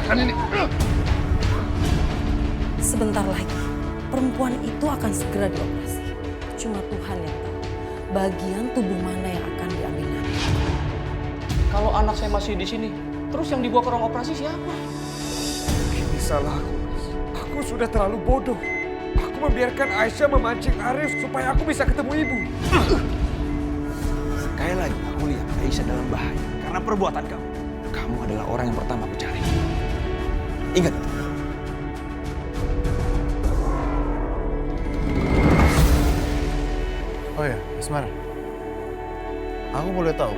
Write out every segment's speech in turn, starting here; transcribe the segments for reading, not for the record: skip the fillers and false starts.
rasakan ini. Sebentar lagi, perempuan itu akan segera dioperasi. Cuma Tuhan yang tahu bagian tubuh mana yang akan diambil nanti. Kalau anak saya masih di sini, terus yang dibawa ke ruang operasi siapa? Ini salah aku, Mas. Aku sudah terlalu bodoh. Aku membiarkan Aisyah memancing Arif supaya aku bisa ketemu ibu. Sekali lagi aku lihat Aisyah dalam bahaya karena perbuatan kamu. Kamu adalah orang yang pertama aku cari. Ingat itu. Oh ya, Asmara. Aku boleh tahu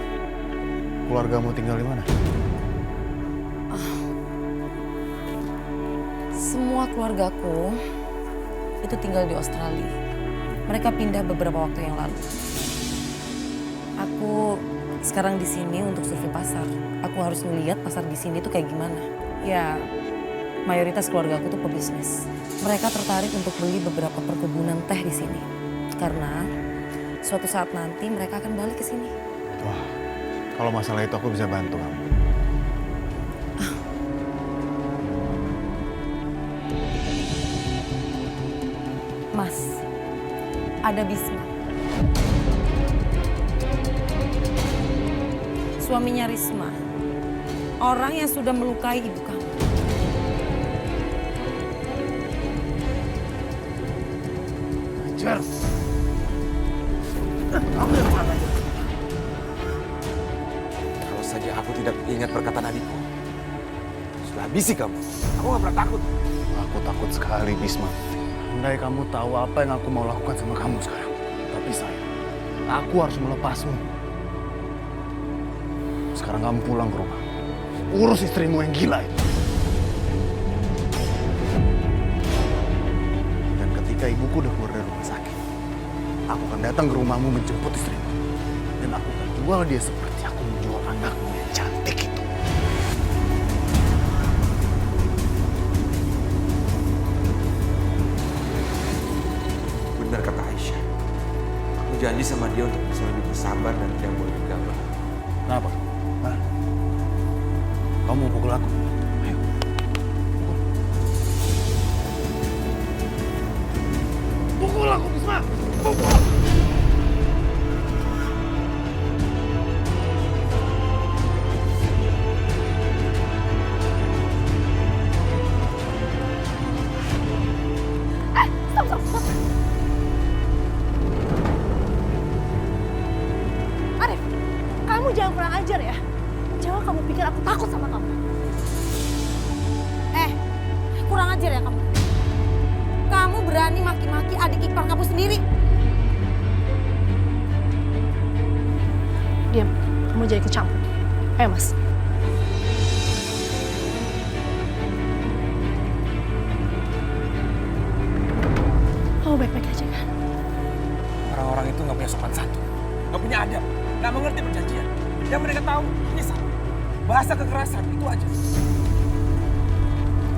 keluargamu tinggal di mana? Semua keluargaku itu tinggal di Australia. Mereka pindah beberapa waktu yang lalu. Aku sekarang di sini untuk survei pasar. Aku harus melihat pasar di sini tuh kayak gimana. Ya, mayoritas keluargaku tuh pebisnis. Mereka tertarik untuk beli beberapa perkebunan teh di sini. Karena suatu saat nanti mereka akan balik ke sini. Wah, kalau masalah itu aku bisa bantu kamu. Mas, ada Bisma. Suaminya Risma. Orang yang sudah melukai ibu kamu. Ajar. Kalau saja aku tidak ingat perkataan adikku. Sudah habisi kamu. Aku gak pernah takut. Aku takut sekali, Bisma. Andai kamu tahu apa yang aku mau lakukan sama kamu sekarang. Tapi sayang, aku harus melepasmu. Sekarang kamu pulang ke rumah. Urus istrimu yang gila itu. Dan ketika ibuku udah keluar dari rumah sakit, aku akan datang ke rumahmu menjemput istrimu. Dan aku akan jual dia seperti aku menjual anakmu yang cantik itu. Benar kata Aisyah. Aku janji sama dia untuk bisa lebih bersabar dan tidak boleh gegabah. Kenapa? Hah? Kamu mau pukul aku? Ayo. Pukul aku, Bisma! Pukul! Stop. Arif, kamu jangan kurang ajar ya. Jangan kamu pikir aku takut sama kamu. Kurang ajar ya kamu. Kamu berani maki-maki adik ipar kamu sendiri. Diam, kamu jangan ikut campur. Ayo Mas. Kamu baik-baik aja kan? Orang-orang itu gak punya sopan santun. Gak punya adab. Gak mengerti perjanjian. Yang mereka tahu ini salah. Bahasa kekerasan itu aja.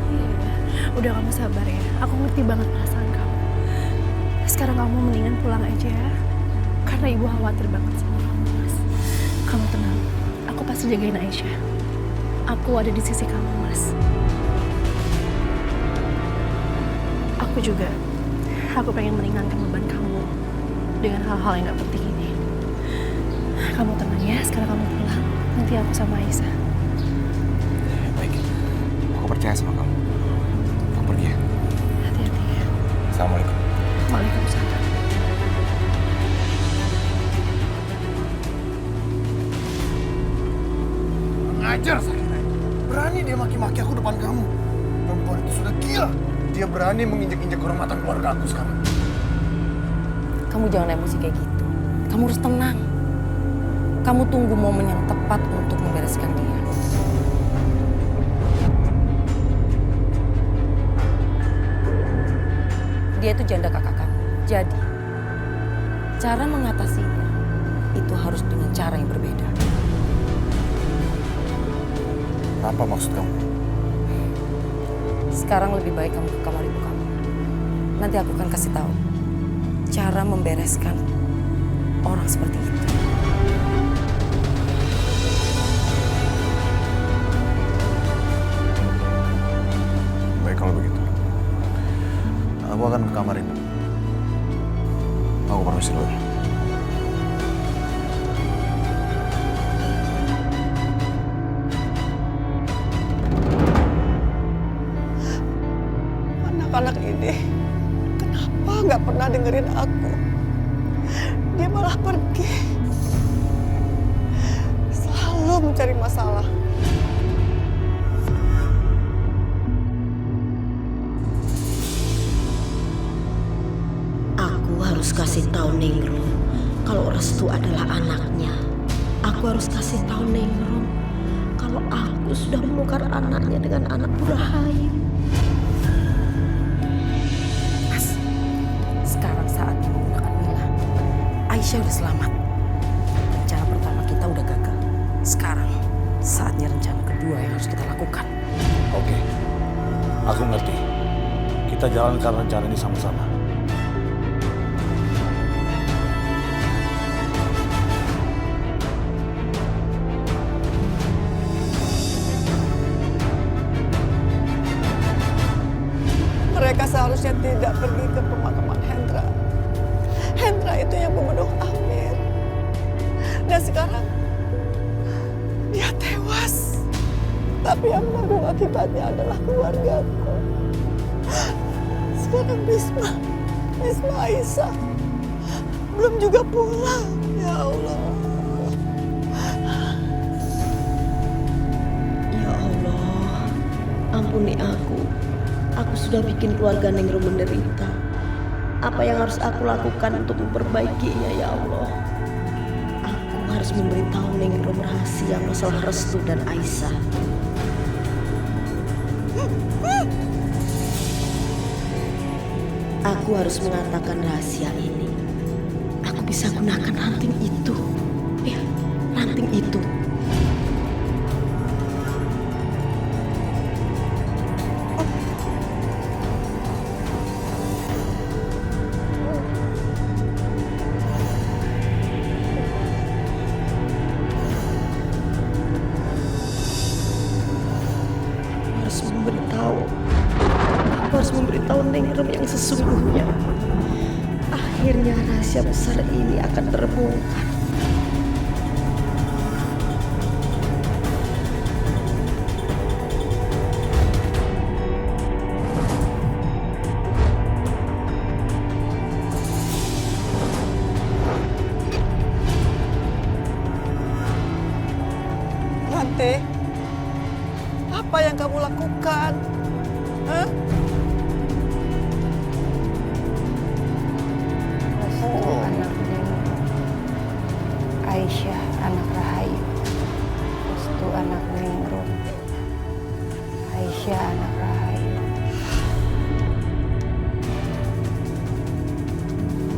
Iya, udah kamu sabar ya. Aku ngerti banget perasaan kamu. Sekarang kamu mendingan pulang aja ya. Karena ibu khawatir banget sama kamu, Mas. Kamu tenang. Aku pasti jagain Aisyah. Aku ada di sisi kamu, Mas. Aku juga. Aku pengen meringankan beban kamu dengan hal-hal yang gak penting ini. Kamu tenang ya, sekarang kamu pulang. Nanti aku sama Aisyah. Baik. Aku percaya sama kamu. Aku pergi ya. Hati-hati ya. Assalamualaikum. Waalaikumsalam. Ngajar Sakina. Berani dia maki-maki aku depan kamu. Perempuan itu sudah gila. Dia berani menginjak-injak kehormatan keluarga aku sekarang. Kamu jangan emosi kayak gitu. Kamu harus tenang. Kamu tunggu momen yang tepat untuk membereskan dia. Dia itu janda kakak kamu. Jadi, cara mengatasinya itu harus dengan cara yang berbeda. Apa maksud kamu? Sekarang lebih baik kamu ke kamar ibu kamu. Nanti aku akan kasih tahu cara membereskan orang seperti itu. silakan ke kamar ini. Aku permisi dulu. Anak-anak ini kenapa nggak pernah dengerin aku? Dia malah pergi. Selalu mencari masalah. Aku harus kasih tahu Ningrum kalau Restu adalah anaknya. Aku harus kasih tahu Ningrum kalau aku sudah menukar anaknya dengan anak Rahayu. Mas, sekarang saatnya menggunakan Mila. Aisyah udah selamat. Rencana pertama kita udah gagal. Sekarang saatnya rencana kedua yang harus kita lakukan. Oke, aku ngerti. Kita jalankan rencana ini sama-sama. Mereka seharusnya tidak pergi ke pemakaman Hendra. Hendra itu yang membunuh Amir. Dan sekarang dia tewas. Tapi yang menanggung akibatnya adalah keluargaku. Sekarang Bisma Aisyah belum juga pulang. Ya Allah. Ya Allah, ampuni aku. Aku sudah bikin keluarga Ningrum menderita. Apa yang harus aku lakukan untuk memperbaikinya, ya Allah? Aku harus memberitahu Ningrum rahasia masalah Restu dan Aisyah. Aku harus mengatakan rahasia ini. Aku bisa gunakan ranting itu. Ya, ranting itu. Aku harus memberitahu Ningrum yang sesungguhnya. Akhirnya rahasia besar ini akan terbongkar. Ranti, apa yang kamu lakukan? Hah? Restu anak Ningrum, Aisyah anak Rahayu. Restu anak Ningrum, Aisyah anak Rahayu.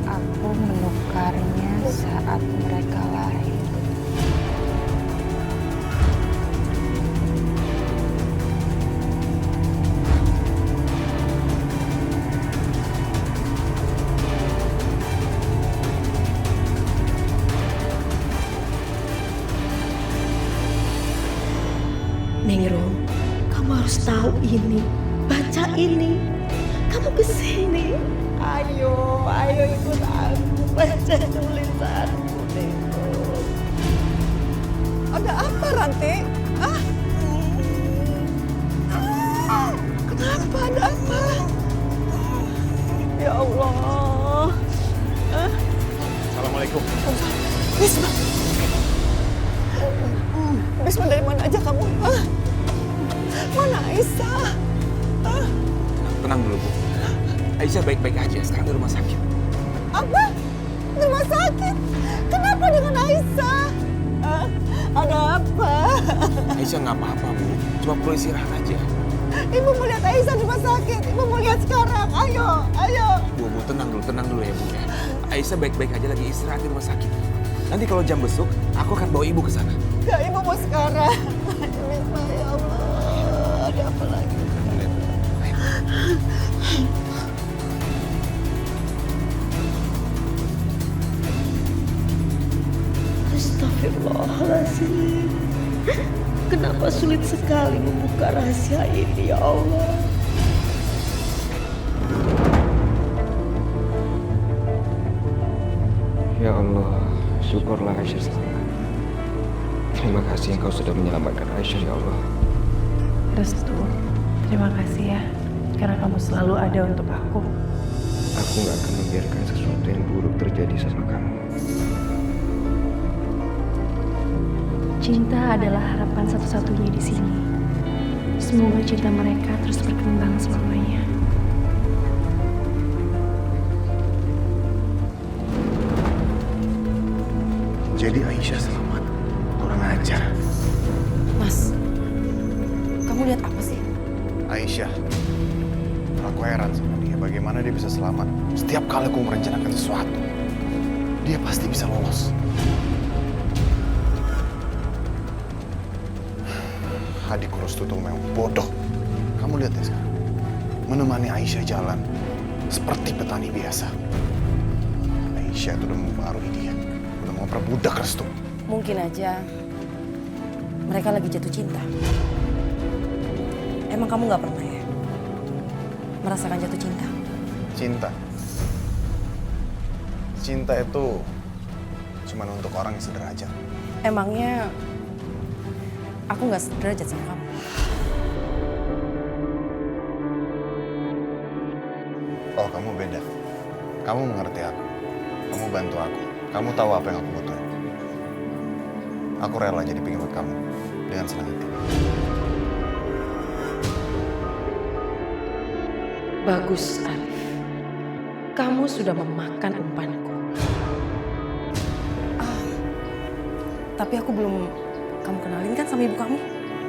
Aku menukarnya saat mereka lahir. Ningrum, kamu harus tahu ini. Baca ini. Kamu kesini. Ayo ikut aku. Baca tulisanku, Ningrum. Ada apa, Ranti? Hah? Kenapa? Ada apa? Ya Allah. Hah? Assalamualaikum. Bisma. Bisma dari mana aja kamu? Hah? Mana Aisyah? Hah? Tenang dulu, Bu. Aisyah baik-baik aja, sekarang di rumah sakit. Apa? Di rumah sakit? Kenapa dengan Aisyah? Hah? Ada apa? Aisyah nggak apa-apa, Bu. Cuma perlu istirahat aja. Ibu mau lihat Aisyah di rumah sakit. Ibu mau lihat sekarang. Ayo. Bu, tenang dulu ya, Bu. Ya. Aisyah baik-baik aja lagi istirahat di rumah sakit. Nanti kalau jam besuk, aku akan bawa Ibu ke sana. Ya, Ibu mau sekarang. Bisma, ya Allah. Ada apa lagi? Astagfirullahaladzim. Kenapa sulit sekali membuka rahasia ini, ya Allah? Ya Allah, syukurlah Aisyah selamat. Terima kasih engkau sudah menyelamatkan Aisyah ya Allah. Restu, terima kasih ya. Karena kamu selalu ada untuk aku. Aku gak akan membiarkan sesuatu yang buruk terjadi sama kamu. Cinta adalah harapan satu-satunya di sini. Semoga cinta mereka terus berkembang selamanya. Jadi Aisyah selamat. Kurang ajar. Mas, kamu lihat apa sih? Aisyah. Aku heran sama dia. Bagaimana dia bisa selamat? Setiap kali aku merencanakan sesuatu, dia pasti bisa lolos. Adikku Restu tuh memang bodoh. Kamu lihat ya sekarang. Menemani Aisyah jalan seperti petani biasa. Aisyah itu udah mempengaruhi dia. Udah mau memperbudak Restu. Mungkin aja mereka lagi jatuh cinta. Emang kamu gak pernah ya merasakan jatuh cinta? Cinta. Cinta itu cuma untuk orang yang sederajat. Emangnya aku gak sederajat sama kamu? Oh, kamu beda. Kamu mengerti aku. Kamu bantu aku. Kamu tahu apa yang aku butuhin. Aku rela jadi pengikut kamu dengan senang hati. Bagus, Arif. Kamu sudah memakan umpanku. Tapi aku belum kamu kenalin kan sama ibu kamu?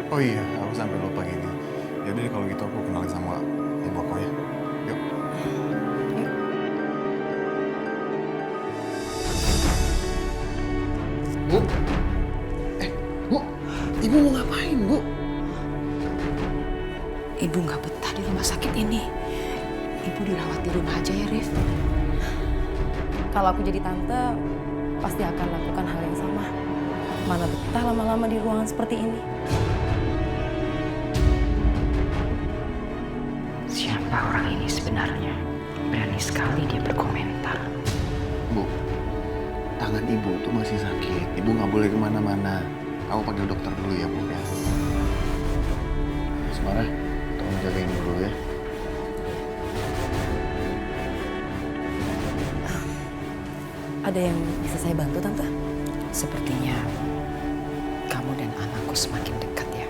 Oh iya, aku sampai lupa gini. Yaudah deh kalau gitu aku kenalin sama ibu aku ya. Yuk. Bu? Bu? Ibu mau ngapain, Bu? Ibu nggak betah di rumah sakit ini. Ibu dirawat di rumah aja ya, Rif. Kalau aku jadi tante, pasti akan lakukan hal yang sama. Mana betah lama-lama di ruangan seperti ini. Siapa orang ini sebenarnya? Berani sekali dia berkomentar. Bu, tangan ibu tuh masih sakit. Ibu nggak boleh kemana-mana. Aku panggil dokter dulu ya, Bu. Ya. Semara, tolong jagain dulu ya. Ada yang bisa saya bantu, Tante? Sepertinya kamu dan anakku semakin dekat ya.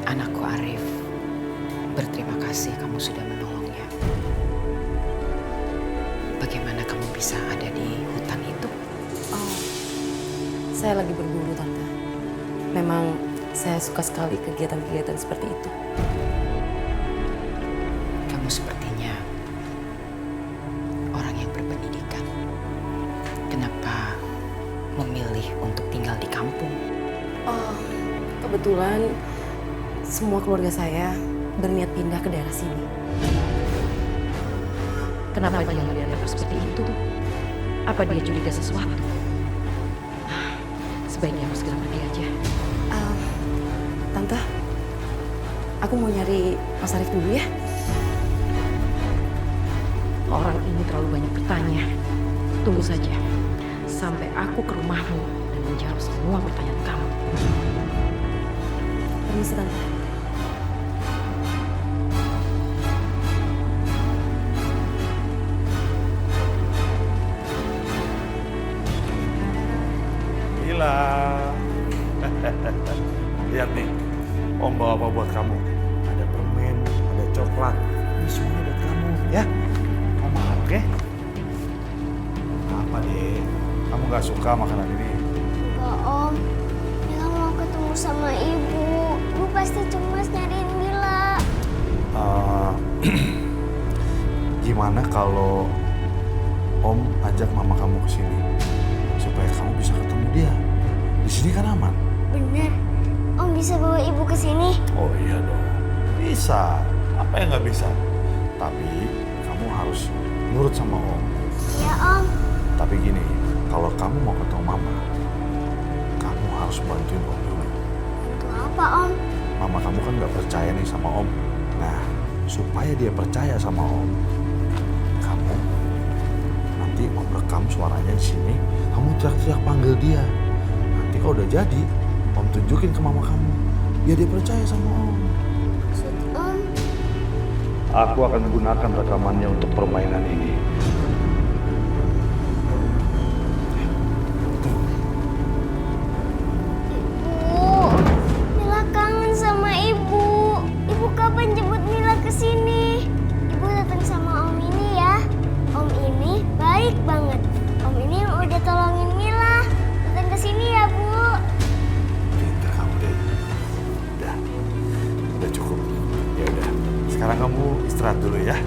Anakku Arif, berterima kasih kamu sudah menolongnya. Bagaimana kamu bisa ada di hutan itu? Oh, saya lagi berburu, Tante. Memang saya suka sekali kegiatan-kegiatan seperti itu. Kamu sepertinya orang yang berpendidikan. Kenapa memilih untuk tinggal di kampung? Oh, kebetulan semua keluarga saya berniat pindah ke daerah sini. Kenapa dia melihat aku seperti itu? Apa dia curiga sesuatu? Sebaiknya aku segera pergi aja. Tante, aku mau nyari Mas Arif dulu ya. Orang ini terlalu banyak bertanya. Tunggu saja sampai aku ke rumahmu dan menjawab semua pertanyaan kamu. Permisi, Tante. Gila. Lihat nih, Om bawa apa buat kamu. Ada permen, ada coklat. Ini semuanya buat kamu, ya. Om makan, oke? Apa deh? Kamu gak suka makanan ini? Enggak, Om. Mila mau ketemu sama Ibu. Ibu pasti cemas nyariin Mila. Gimana kalau Om ajak mama kamu ke sini supaya kamu bisa ketemu dia? Di sini kan aman. Bener. Om bisa bawa Ibu ke sini? Oh iya dong, bisa. Apa yang nggak bisa? Tapi kamu harus nurut sama Om. Iya, Om. Tapi gini, kalau kamu mau ketemu Mama, kamu harus bantuin Om dulu. Bantu apa, Om? Mama kamu kan nggak percaya nih sama Om. Nah, supaya dia percaya sama Om. Kamu nanti Om rekam suaranya di sini, kamu teriak-teriak panggil dia. Nanti kalau udah jadi, Om tunjukin ke mama kamu, biar dia percaya sama Om. Maksud Om? Aku akan menggunakan rekamannya untuk permainan ini. Ibu, Mila kangen sama Ibu. Ibu kapan jemput Mila ke sini? Ibu datang sama Om ini ya. Om ini baik banget. Om ini yang udah tolongin Mila. Datang ke sini ya, Bu. Pintar kamu deh. Udah cukup. Ya udah. Sekarang kamu istirahat dulu ya.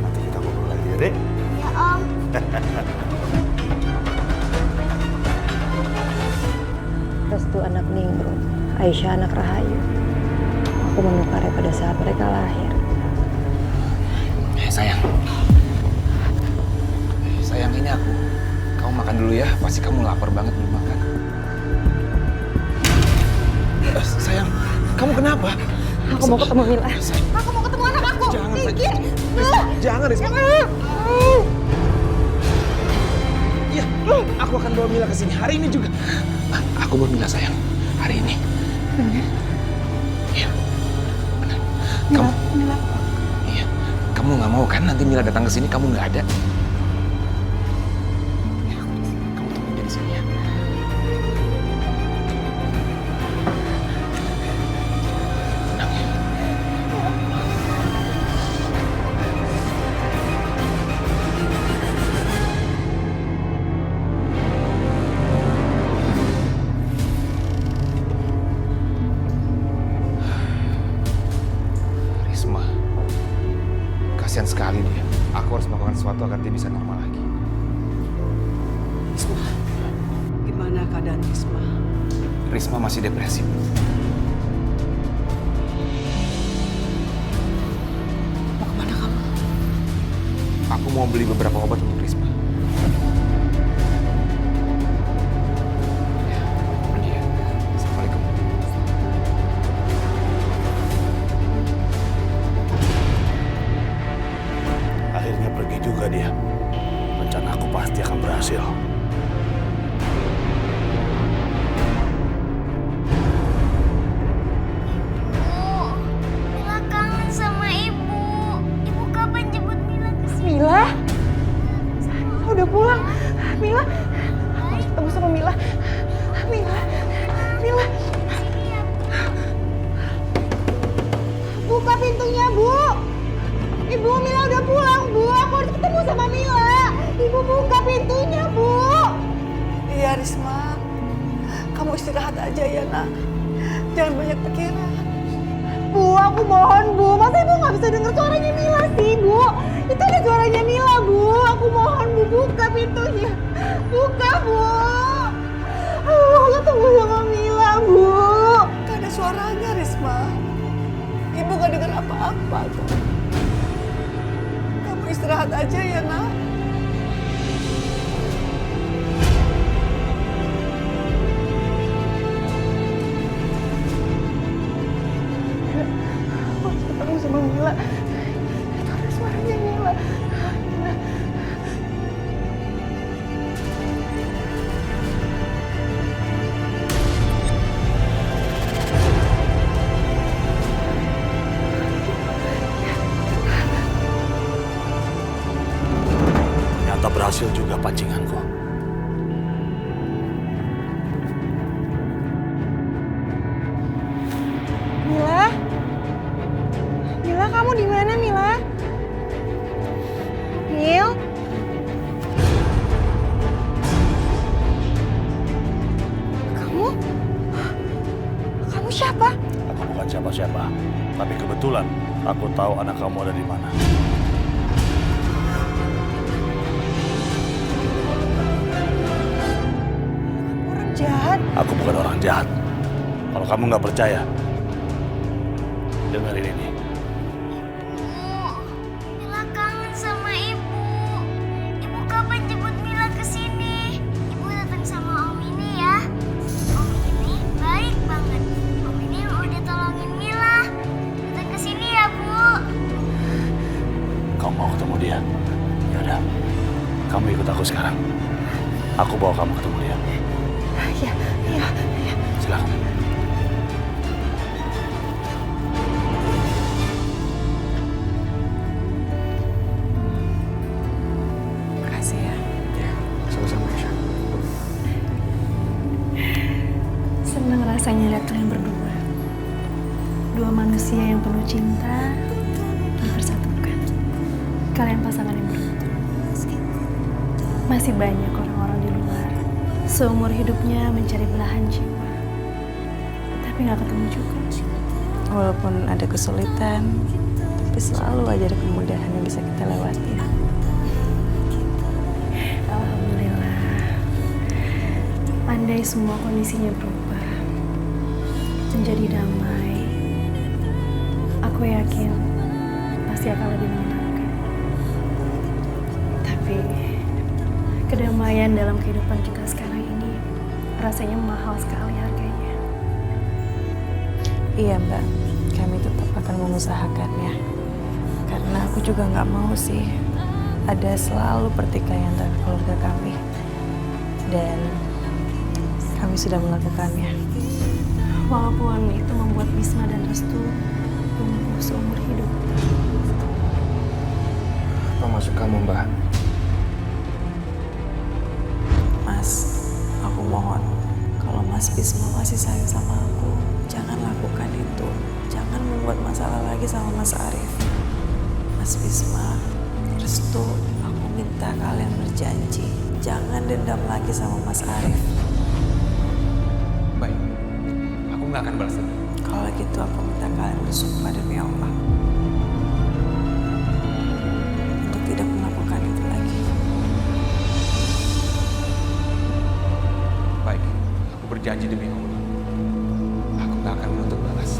Nanti kita ngobrol lagi ya, Dek. Ya, Om. Restu anak Ningrum, Aisyah anak Rahayu. Aku menukarnya pada saat mereka lahir. Sayang. Sayang, ini aku. Kamu makan dulu ya, pasti kamu lapar banget belum makan. Sayang, kamu kenapa? Aku mau ketemu Mila. Aku mau ketemu anak aku. Jangan, Minggir. Jangan, Risma. Iya, aku akan bawa Mila ke sini hari ini juga. Aku bawa Mila, sayang. Hari ini. Benar? Iya, benar. Kamu, Mila. iya, kamu nggak mau kan nanti Mila datang ke sini kamu nggak ada. Ya, kamu tunggu dia di sini ya. Tenang ya. Risma, kasihan sekali dia. Aku harus melakukan sesuatu agar dia bisa normal lagi. Risma, gimana keadaan Risma? Risma masih depresi. Mau kemana kamu? Aku mau beli beberapa obat untuk Risma. Ya, pergi ya. Assalamualaikum. Akhirnya pergi juga dia. Rencana aku pasti akan berhasil. Bu, Mila kangen sama Ibu. Ibu kapan jemput Mila ke sini? Mila? Udah pulang. Mila, aku harus ketemu sama Mila. Mila, Mila. Buka pintunya, Bu. Ibu, Mila udah pulang, Bu. Aku harus ketemu sama Mila. Ibu buka pintunya, Bu. Iya, Risma. Kamu istirahat aja ya, nak. Jangan banyak pikiran. Bu, aku mohon, Bu. Masa Ibu nggak bisa dengar suaranya Mila sih, Bu? Itu ada suaranya Mila, Bu. Aku mohon, Bu. Buka pintunya. Buka, Bu. Aku ketemu sama Mila, Bu. Gak ada suaranya, Risma. Ibu gak dengar apa-apa. Kamu istirahat aja ya, nak. Aku harus ketemu sama Mila. Itu ada suaranya Mila. Ternyata berhasil juga pancinganku. Mila? Mila, kamu di mana, Mila? Mil? Kamu? Kamu siapa? Aku bukan siapa-siapa, tapi kebetulan aku tahu anak kamu ada di mana. Orang jahat. Aku bukan orang jahat. Kalau kamu nggak percaya, dengerin ini. Mila kangen sama Ibu. Ibu kapan jemput Mila ke sini? Ibu datang sama Om ini ya. Om ini baik banget. Om ini yang udah tolongin Mila. Datang ke sini ya, Bu. Aku bawa kamu ketemu dia. Iya, iya. Silakan. Makasih ya. Ya, sama-sama Aisyah. Senang rasanya lihat kalian berdua. Dua manusia yang penuh cinta dipersatukan. Kalian pasangan yang beruntung. Masih banyak orang-orang di luar seumur hidupnya mencari belahan jiwa, tapi nggak ketemu juga. Walaupun ada kesulitan, tapi selalu aja ada kemudahan yang bisa kita lewati. Alhamdulillah. Andai semua kondisinya berubah menjadi damai, aku yakin pasti akan lebih menyenangkan. Tapi kedamaian dalam kehidupan kita sekarang ini rasanya mahal sekali harganya. Iya Mbak, kami tetap akan mengusahakannya. Karena aku juga nggak mau sih ada selalu pertikaian antara keluarga kami. Dan kami sudah melakukannya. Walaupun itu membuat Bisma dan Restu lumpuh seumur hidup. Apa maksud kamu, Mbak? Mas, aku mohon kalau Mas Bisma masih sayang sama aku, jangan lakukan itu. Jangan membuat masalah lagi sama Mas Arif. Mas Bisma, Restu, aku minta kalian berjanji. Jangan dendam lagi sama Mas Arif. Baik, aku nggak akan balas dendam. Kalau gitu aku minta kalian bersumpah demi Allah untuk tidak melakukan itu lagi. Baik, aku berjanji demi Allah. Aku nggak akan menuntut balas.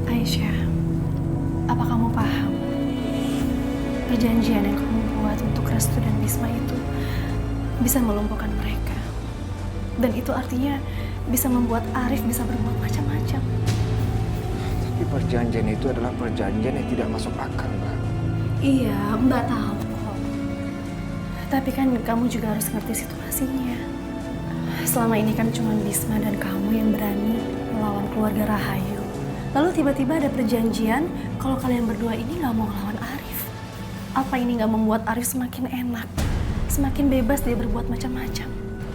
Aisyah, apa kamu paham? Perjanjian yang kamu buat untuk Restu dan Bisma itu bisa melumpuhkan mereka. Dan itu artinya bisa membuat Arif bisa berbuat macam-macam. Tapi perjanjian itu adalah perjanjian yang tidak masuk akal, Mbak. Iya, Mbak tahu kok. Tapi kan kamu juga harus ngerti situasinya. Selama ini kan cuma Bisma dan kamu yang berani melawan keluarga Rahayu. Lalu tiba-tiba ada perjanjian kalau kalian berdua ini nggak mau ngelawan Arif. Apa ini nggak membuat Arif semakin enak? Semakin bebas dia berbuat macam-macam,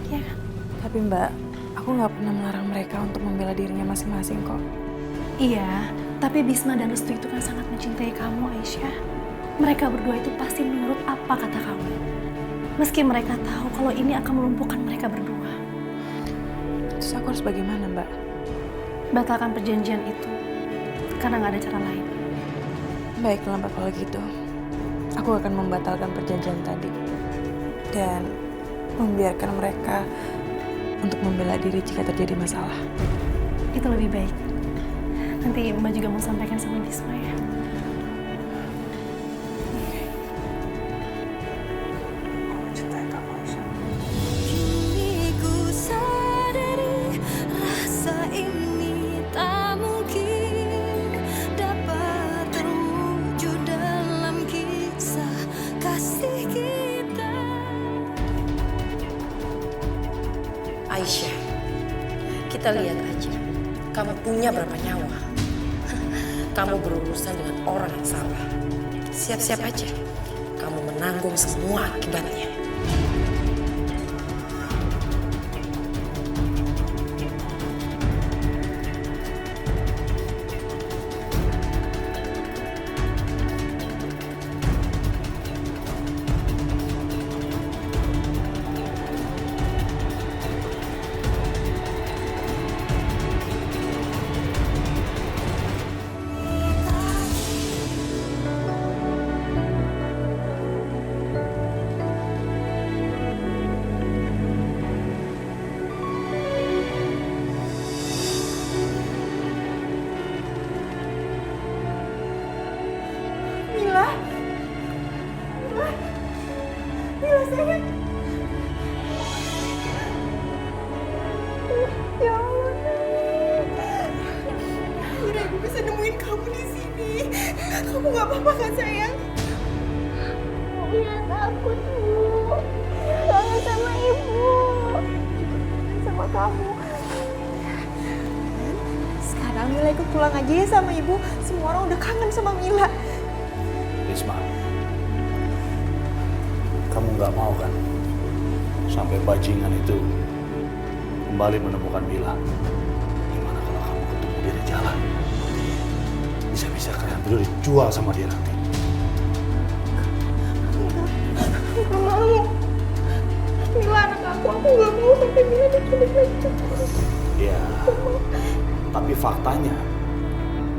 ya kan? Tapi Mbak, aku nggak pernah melarang mereka untuk membela dirinya masing-masing kok. Iya, tapi Bisma dan Restu itu kan sangat mencintai kamu, Aisyah. Mereka berdua itu pasti menurut apa kata kamu. Meski mereka tahu kalau ini akan melumpuhkan mereka berdua. Terus aku harus bagaimana, Mbak? Batalkan perjanjian itu, karena nggak ada cara lain. Baiklah Mbak, kalau gitu. Aku akan membatalkan perjanjian tadi. Dan membiarkan mereka untuk membela diri jika terjadi masalah. Itu lebih baik. Nanti Mbak juga mau sampaikan sama Bisma ya. Aisyah, kita lihat aja, kamu punya berapa nyawa? Kamu berurusan dengan orang yang salah. Siap-siap aja, kamu menanggung semua akibatnya. Mila sayang. Ya Allah, Akhirnya ibu bisa nemuin kamu di sini. apa-apa kan sayang? Mila takut, Bu. Kangen sama Ibu. Sama kamu. Sekarang Mila ikut pulang aja ya sama ibu. Semua orang udah kangen sama Mila. Risma, kamu nggak mau kan sampai bajingan itu kembali menemukan Mila? Gimana kalau kamu ketemu dia di jalan? Bisa-bisa kalian berdua dijual sama dia nanti. Gak mau. Mila anak aku gak mau sampai Mila diculik lagi. Ya, tapi faktanya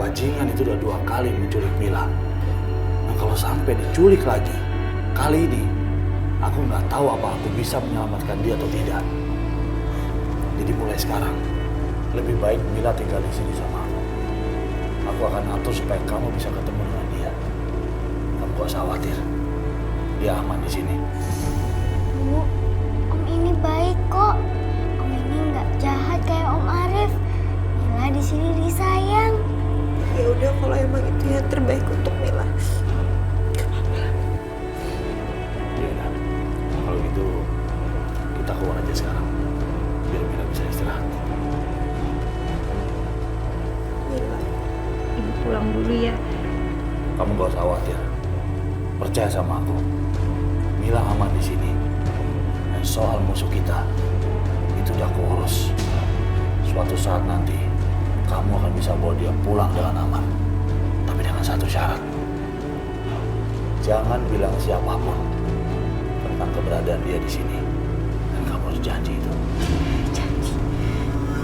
bajingan itu udah 2 kali menculik Mila. Nah kalau sampai diculik lagi, kali ini aku nggak tahu apa aku bisa menyelamatkan dia atau tidak. Jadi mulai sekarang, lebih baik Mila tinggal di sini sama aku. Aku akan atur supaya kamu bisa ketemu dengan dia. Kamu gak usah khawatir, dia aman di sini. Bu, Om ini baik kok. Om ini nggak jahat kayak Om Arif. Mila di sini disayang. Ya udah kalau emang itu yang terbaik untuk Mila. Ya udah, kalau gitu kita keluar aja sekarang, biar Mila bisa istirahat. Mila, Ibu pulang dulu ya. Kamu gak usah khawatir, percaya sama aku. Mila aman di sini. Dan soal musuh kita, itu udah aku urus. Suatu saat nanti, kamu akan bisa bawa dia pulang dengan aman. Tapi dengan satu syarat. Jangan bilang siapapun tentang keberadaan dia di sini. Dan kamu harus janji itu. janji.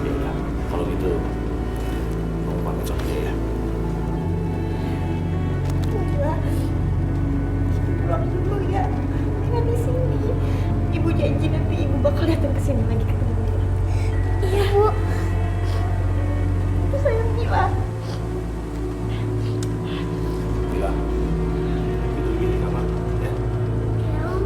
Ya udah, kalau gitu, kamu pamit sama dia ya. Mila, ibu pulang dulu ya. Mila di sini. Ibu janji nanti ibu bakal datang ke sini lagi ketemu Mila. Iya, Bu. Aku sayang Mila. Mila, itu gini kamar, ya. Ya, Om.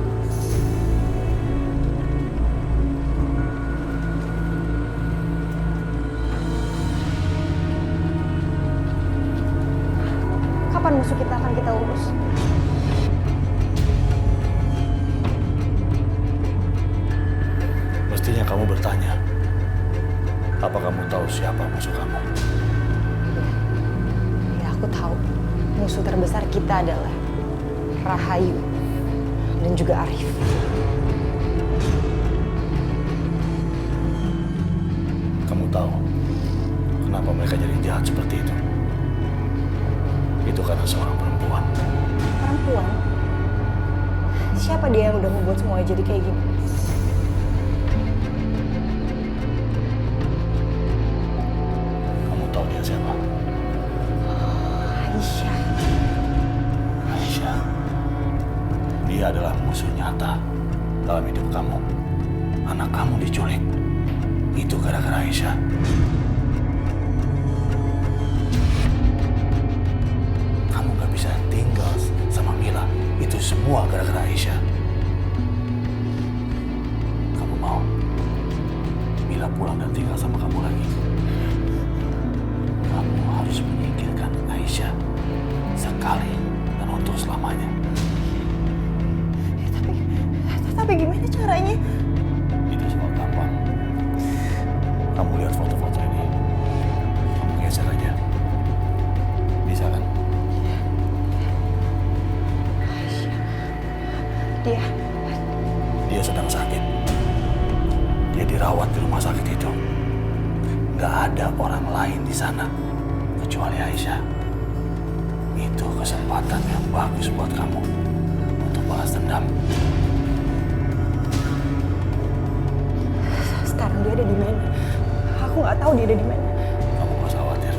Kapan musuh kita akan kita urus? Mestinya kamu bertanya, apa kamu tahu siapa musuh kamu? Ya aku tahu. Musuh terbesar kita adalah Rahayu dan juga Arif. Kamu tahu kenapa mereka jadi jahat seperti itu? Itu karena seorang perempuan. Perempuan? Siapa dia yang udah membuat semuanya jadi kayak gini? Kamu tahu dia siapa? Aisyah. Aisyah. Dia adalah musuh nyata dalam hidup kamu. Anak kamu diculik. Itu gara-gara Aisyah. Kamu gak bisa tinggal sama Mila. Itu semua gara-gara Aisyah. Kamu mau Mila pulang dan tinggal sama kamu lagi? Kamu harus menyingkirkan Aisyah sekali dan untuk selamanya. Tapi gimana caranya? Itu soal gampang. Kamu lihat foto-foto ini. Kamu geser aja. Bisa kan? Dia sedang sakit. Dia dirawat di rumah sakit itu. Gak ada orang lain di sana kecuali Aisyah. Itu kesempatan yang bagus buat kamu untuk balas dendam. Sekarang dia ada di mana? Aku nggak tahu dia ada di mana. Kamu gak usah khawatir.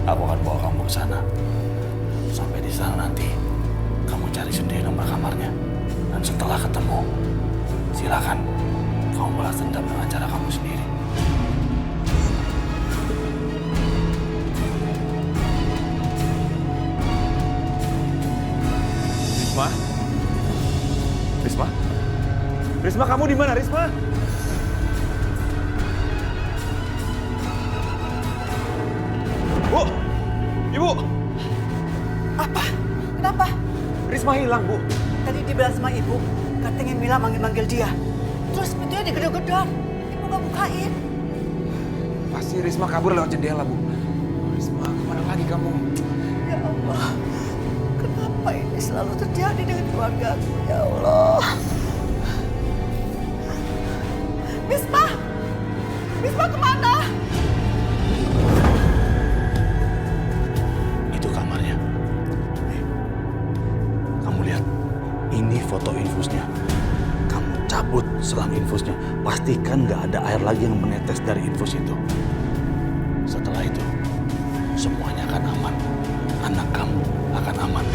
Aku akan bawa kamu ke sana. Sampai di sana nanti, kamu cari sendiri nomor kamarnya. Dan setelah ketemu, silakan kamu balas dendam dengan cara kamu sendiri. Risma? Risma? Risma, kamu di mana, Risma? Bu! Ibu! Apa? Kenapa? Risma hilang, Bu. Tadi dibilang sama ibu, katanya Mila manggil-manggil dia. Terus pintunya digedor-gedor. Ibu gak bukain. Pasti Risma kabur lewat jendela, Bu. Risma, kemana lagi kamu? Ya Allah, kenapa ini selalu terjadi dengan keluarga aku, ya Allah. Bisma! Bisma kemana? Itu kamarnya. Kamu lihat, ini foto infusnya. Kamu cabut selang infusnya. Pastikan nggak ada air lagi yang menetes dari infus itu. Setelah itu, semuanya akan aman. Anak kamu akan aman.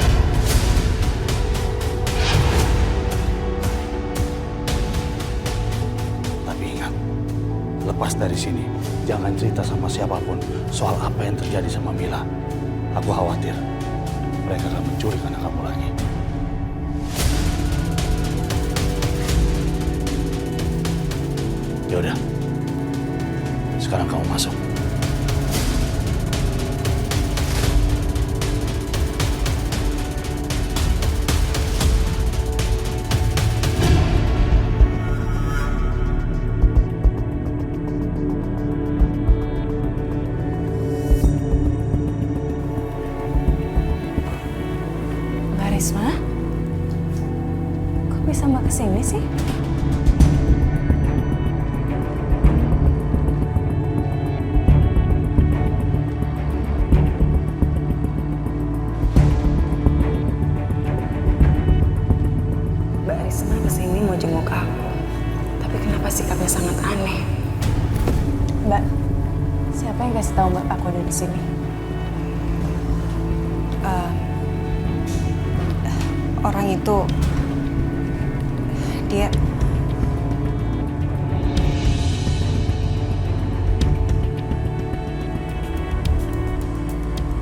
Tapi ingat, lepas dari sini, jangan cerita sama siapapun soal apa yang terjadi sama Mila. Aku khawatir mereka akan menculik anak kamu lagi. Yaudah, sekarang kamu masuk. Mbak Risma? Kok bisa Mbak kesini sih? Mbak Risma kesini mau jenguk aku. Tapi kenapa sikapnya sangat aneh? Mbak, siapa yang kasih tahu Mbak aku ada di sini? Orang itu, dia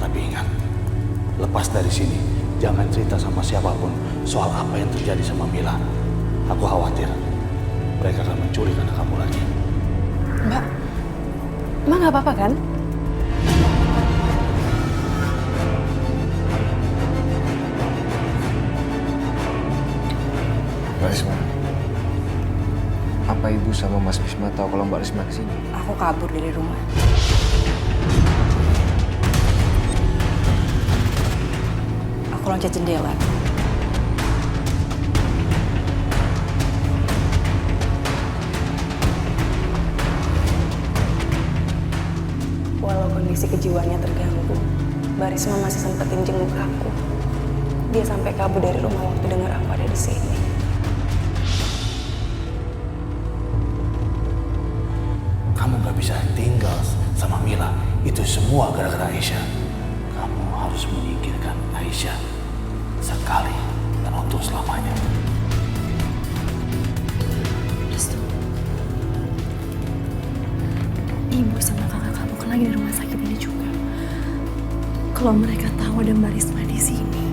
Tapi ingat, lepas dari sini, jangan cerita sama siapapun soal apa yang terjadi sama Mila. Aku khawatir mereka akan menculik anak kamu lagi. Mbak, Mbak nggak apa-apa kan? Mbak Risma, apa Ibu sama Mas Bisma tahu kalau Mbak Risma kesini? Aku kabur dari rumah. Aku loncat jendela. Walau kondisi kejiwaannya terganggu, Mbak Risma masih sempetin jenguk aku. Dia sampai kabur dari rumah waktu dengar aku ada di sini. Kamu gak bisa tinggal sama Mila. Itu semua gara-gara Aisyah. Kamu harus menyingkirkan Aisyah sekali dan untuk selamanya. Restu, Ibu sama kakak kamu kan lagi di rumah sakit ini juga. Kalau mereka tahu ada Mbak Risma di sini,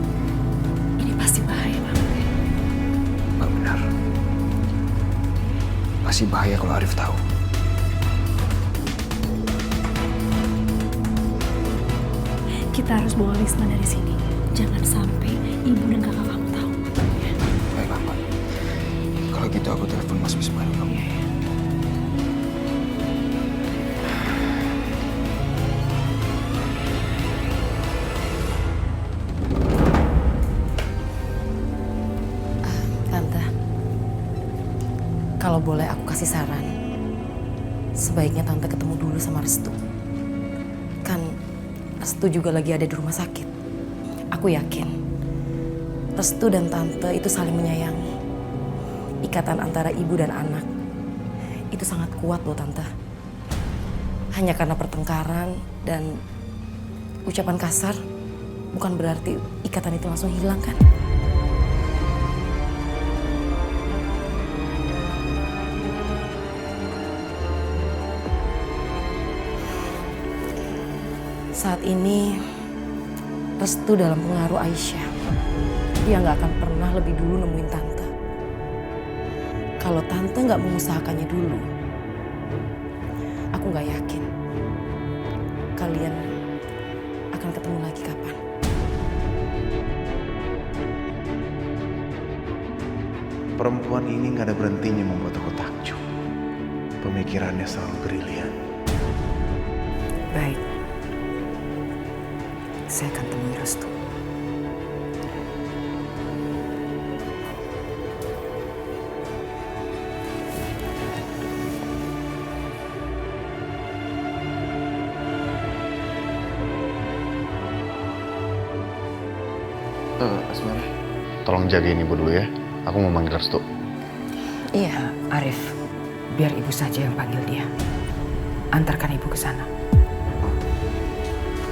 ini pasti bahaya banget ya. Mbak benar. Pasti bahaya kalau Arif tahu. Kita harus bawa Risma dari sini. Jangan sampai ibu dan kakak kamu tahu. Ya. Baiklah, Pak. Kalau gitu aku telepon Mas Bisma dulu. Tante, kalau boleh aku kasih saran, sebaiknya Tante ketemu dulu sama Restu. Kan Restu juga lagi ada di rumah sakit. Aku yakin Restu dan Tante itu saling menyayangi. Ikatan antara ibu dan anak itu sangat kuat loh Tante. Hanya karena pertengkaran dan ucapan kasar bukan berarti ikatan itu langsung hilang kan? Saat ini Restu dalam pengaruh Aisyah. Dia nggak akan pernah lebih dulu nemuin Tante. Kalau Tante nggak mengusahakannya dulu, aku nggak yakin kalian akan ketemu lagi kapan. Perempuan ini nggak ada berhentinya membuat aku takjub. Pemikirannya selalu brilian. Baik. Saya akan temui Restu. Asmara, tolong jagain ibu dulu ya. Aku mau manggil Restu. Iya, Arif. Biar ibu saja yang panggil dia. Antarkan ibu ke sana.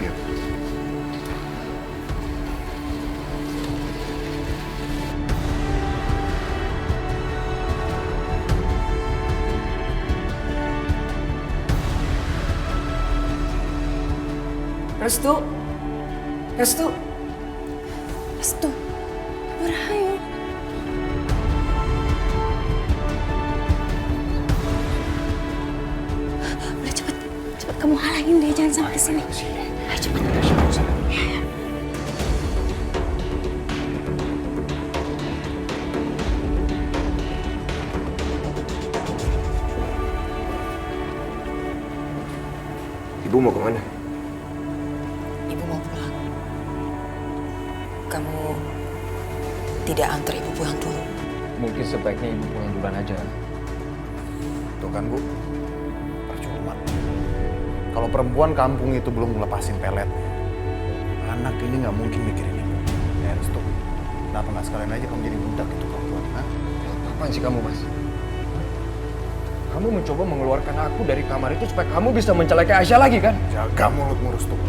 Iya. Restu. Restu. Restu, Rahayu. Udah cepet kamu halangin dia, jangan sampai kesini. Ayo cepet. Ya. Ibu mau kemana? Ibu mau pulang. Kamu tidak antar ibu pulang dulu? Mungkin sebaiknya ibu pulang duluan aja. Tuh kan Bu, percuma. Kalau perempuan kampung itu belum ngelepasin peletnya, anak ini nggak mungkin mikirin ibu. Ya Restu, kenapa nggak sekalian aja kamu jadi budak itu perempuan? Hah? Apaan sih kamu, Mas? Kamu mencoba mengeluarkan aku dari kamar itu supaya kamu bisa mencelakai Aisyah lagi kan? Jaga mulutmu Restu.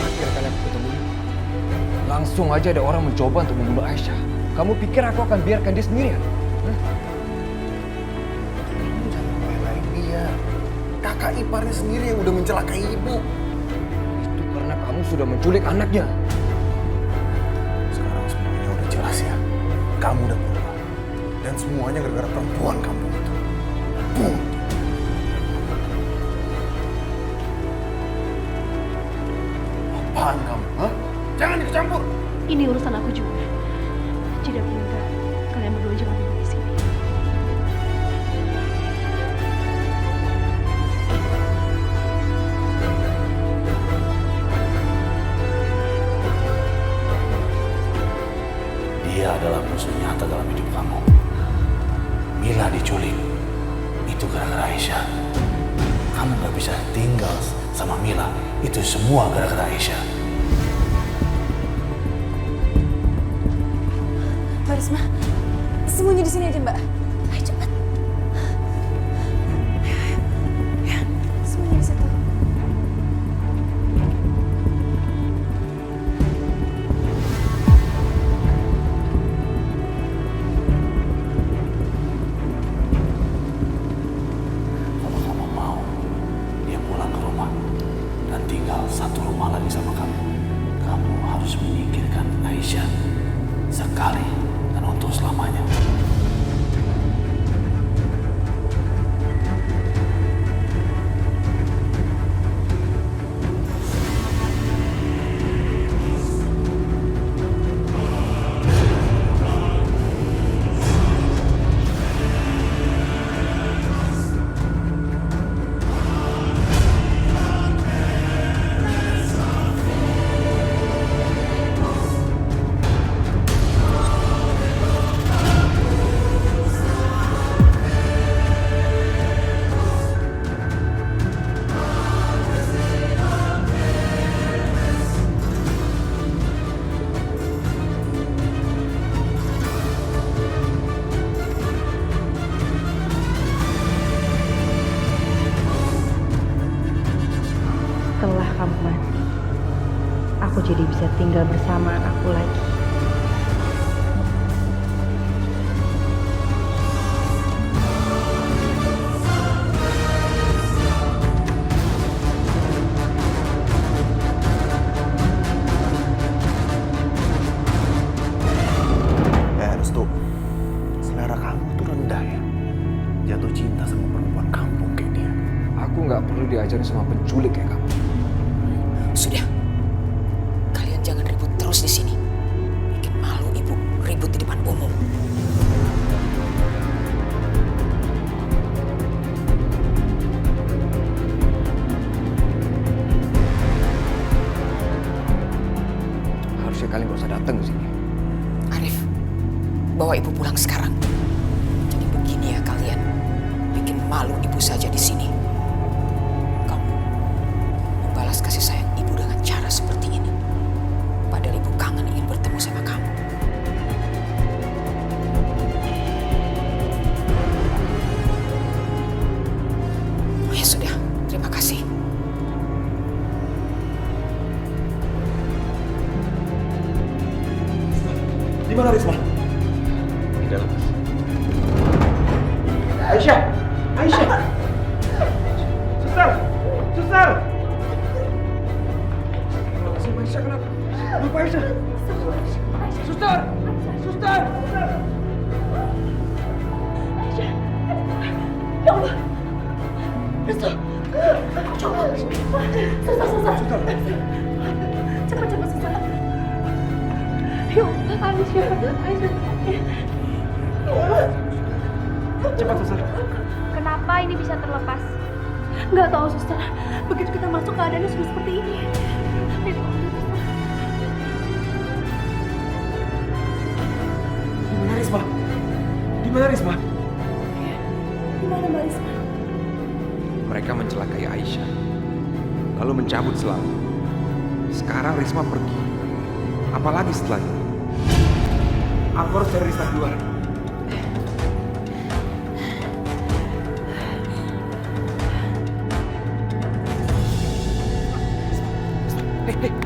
Terakhir kali aku ketemu, langsung aja ada orang mencoba untuk membunuh Aisyah. Kamu pikir aku akan biarkan dia sendirian? Kamu jangan belain dia. Kakak iparnya sendiri yang udah mencelakai ibu. Itu karena kamu sudah menculik anaknya. Sekarang semuanya udah jelas ya. Kamu udah berubah. Dan semuanya gara-gara perempuan kampung itu. Boom. Apaan kamu? Hah? Jangan ikut campur. Ini urusan aku juga. Jadi aku minta kalian berdua jangan duduk di sini. Dia adalah musuh nyata dalam hidup kamu. Mila diculik. Itu gara-gara Aisyah. Kamu gak bisa tinggal sama Mila. Itu semua gara-gara Aisyah. Mbak Risma, sembunyi di sini aja Mbak. Ayo cepat. Ya, sembunyi di situ. Kalau kamu mau, dia pulang ke rumah dan tinggal satu rumah lagi sama kamu. Kamu harus menyingkirkan Aisyah sekali dan untuk selamanya. Setelah kamu mati, aku jadi bisa tinggal bersama anakku lagi. Restu, selera kamu tuh rendah ya. Jatuh cinta sama perempuan kampung kayak dia. Aku nggak perlu diajar dilakuin sama penculik kayak kamu. Sudah. Kalian jangan ribut terus di sini. Bikin malu ibu ribut di depan umum. Harusnya kalian gak usah datang ke sini. Arif, bawa ibu pulang sekarang. Jadi begini ya kalian. Bikin malu ibu saja di sini. Kamu membalas kasih sayang ibu dengan cara seperti ini. Padahal ibu kangen ingin bertemu sama kamu. Oh ya sudah, terima kasih. Di mana Risma? Di dalam. Aisyah! Aisyah! Suster! Suster! Aisyah kenapa? Kenapa Aisyah? Suster! Suster! Ya Allah. Restu. Coba. Susah. Cepat, susah. Yuk, Aisyah. Cepat, Suster. Kenapa ini bisa terlepas? Nggak tahu, suster. Begitu kita masuk keadaannya sudah seperti ini. Di mana Risma? Di mana Risma? Di mana Mbak Risma? Mereka mencelakai Aisyah, lalu mencabut selalu. Sekarang Risma pergi. Apalagi setelah itu? Aku harus cari Risma keluar.